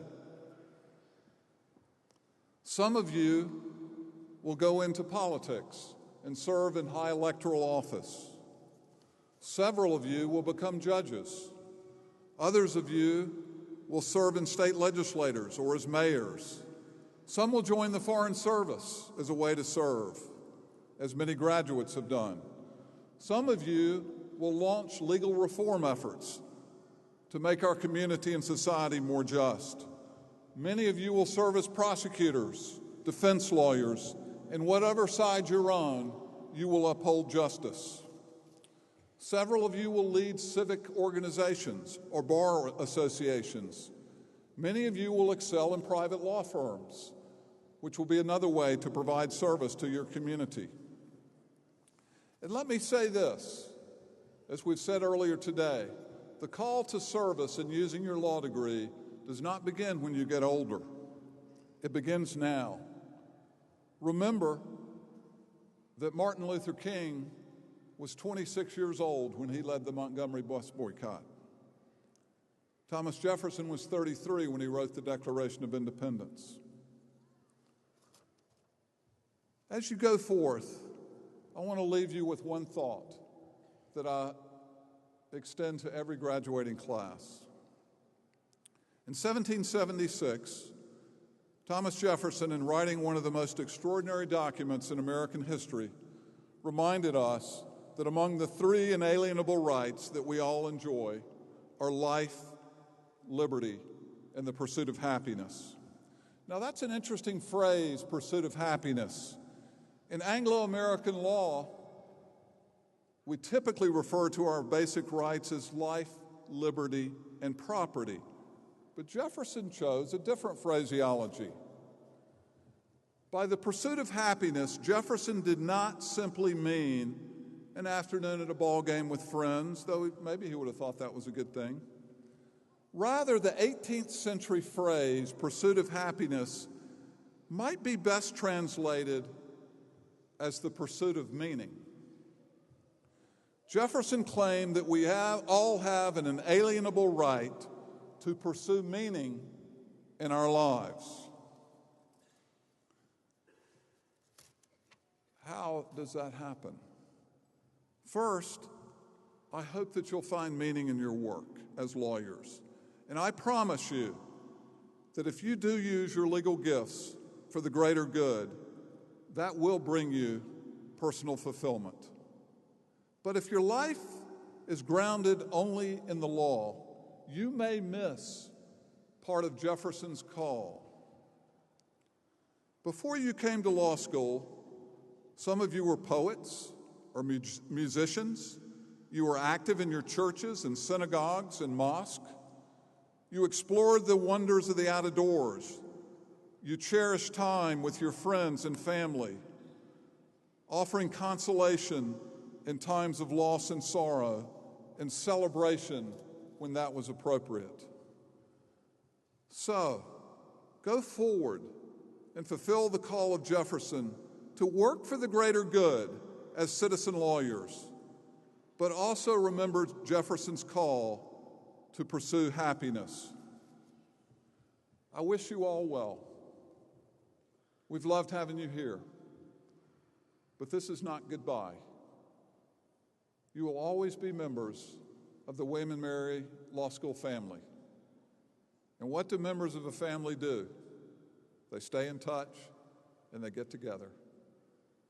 Some of you will go into politics and serve in high electoral office. Several of you will become judges. Others of you will serve in state legislators or as mayors. Some will join the Foreign Service as a way to serve, as many graduates have done. Some of you will launch legal reform efforts to make our community and society more just. Many of you will serve as prosecutors, defense lawyers, and whatever side you're on, you will uphold justice. Several of you will lead civic organizations or bar associations. Many of you will excel in private law firms, which will be another way to provide service to your community. And let me say this, as we've said earlier today, the call to service in using your law degree does not begin when you get older. It begins now. Remember that Martin Luther King was 26 years old when he led the Montgomery bus boycott. Thomas Jefferson was 33 when he wrote the Declaration of Independence. As you go forth, I want to leave you with one thought that I extend to every graduating class. In 1776, Thomas Jefferson, in writing one of the most extraordinary documents in American history, reminded us that among the three inalienable rights that we all enjoy are life, liberty, and the pursuit of happiness. Now, that's an interesting phrase, pursuit of happiness. In Anglo-American law, we typically refer to our basic rights as life, liberty, and property. But Jefferson chose a different phraseology. By the pursuit of happiness, Jefferson did not simply mean an afternoon at a ball game with friends, though maybe he would have thought that was a good thing. Rather, the 18th century phrase, pursuit of happiness, might be best translated as the pursuit of meaning. Jefferson claimed that we all have an inalienable right to pursue meaning in our lives. How does that happen? First, I hope that you'll find meaning in your work as lawyers. And I promise you that if you do use your legal gifts for the greater good, that will bring you personal fulfillment. But if your life is grounded only in the law, you may miss part of Jefferson's call. Before you came to law school, some of you were poets or musicians. You were active in your churches and synagogues and mosques. You explored the wonders of the outdoors. You cherished time with your friends and family, offering consolation in times of loss and sorrow, and celebration when that was appropriate. So, go forward and fulfill the call of Jefferson to work for the greater good as citizen lawyers, but also remember Jefferson's call to pursue happiness. I wish you all well. We've loved having you here, but this is not goodbye. You will always be members of the William & Mary Law School family. And what do members of a family do? They stay in touch and they get together.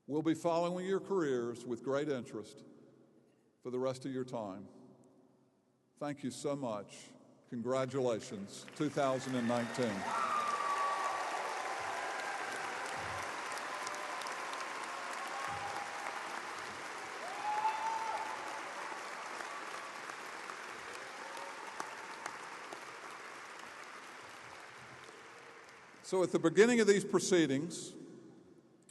We'll be following your careers with great interest for the rest of your time. Thank you so much. Congratulations, 2019. So at the beginning of these proceedings,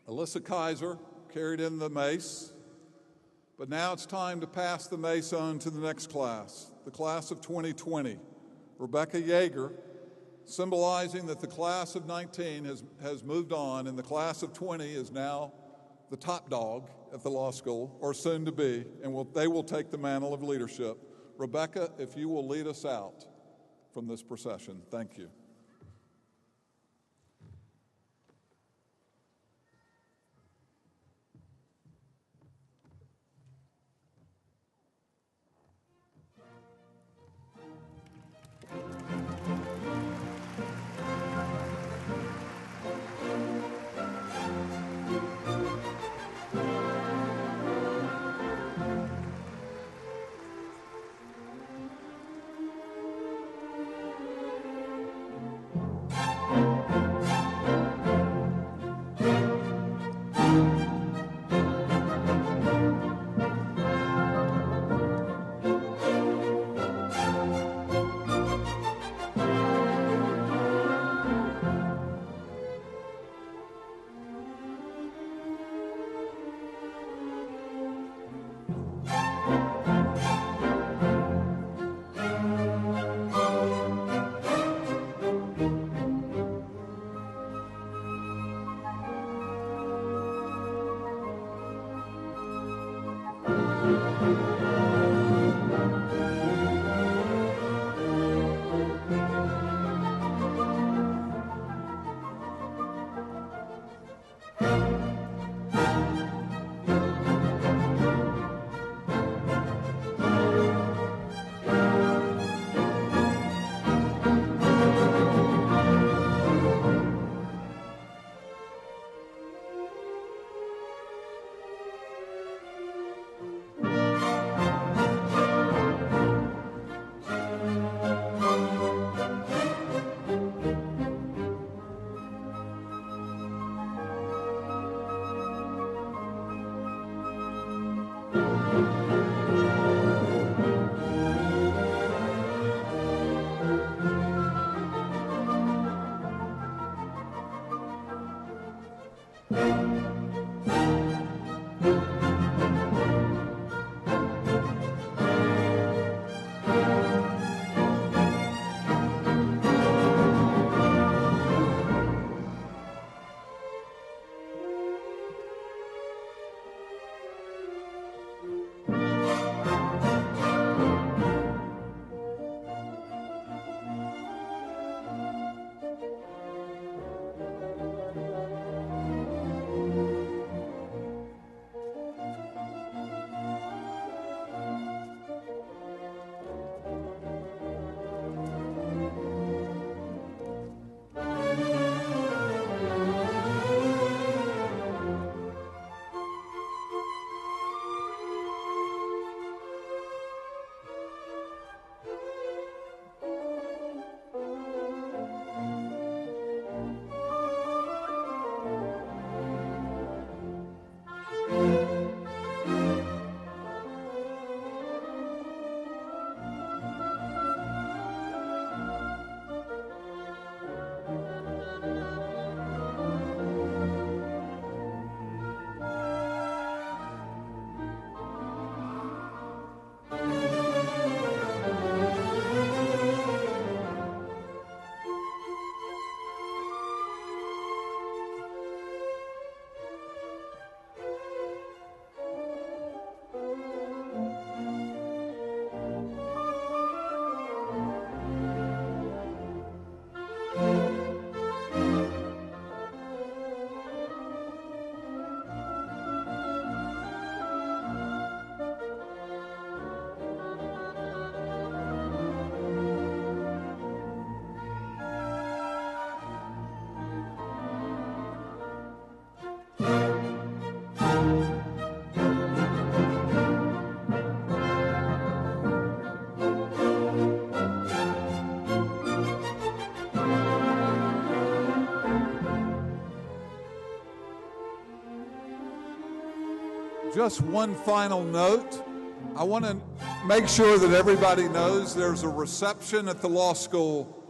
Alyssa Kaiser carried in the mace, but now it's time to pass the mace on to the next class, the class of 2020. Rebecca Yeager, symbolizing that the class of 19 has moved on and the class of 20 is now the top dog at the law school, or soon to be, and they will take the mantle of leadership. Rebecca, if you will lead us out from this procession. Thank you. Just one final note. I want to make sure that everybody knows there's a reception at the law school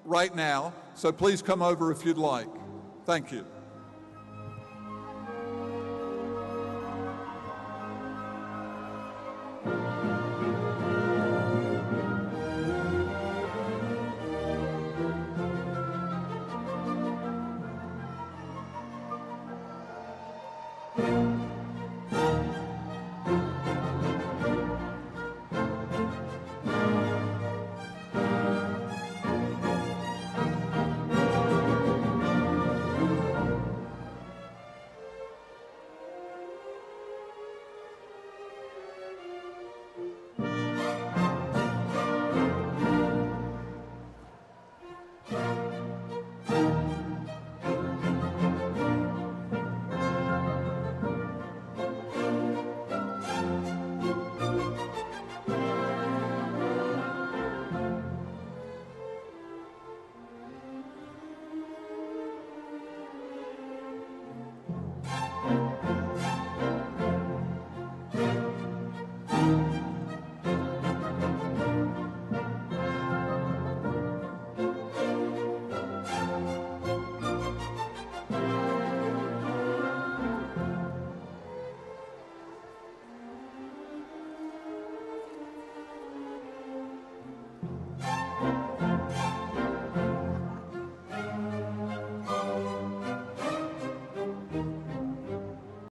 right now, so please come over if you'd like. Thank you. Thank you.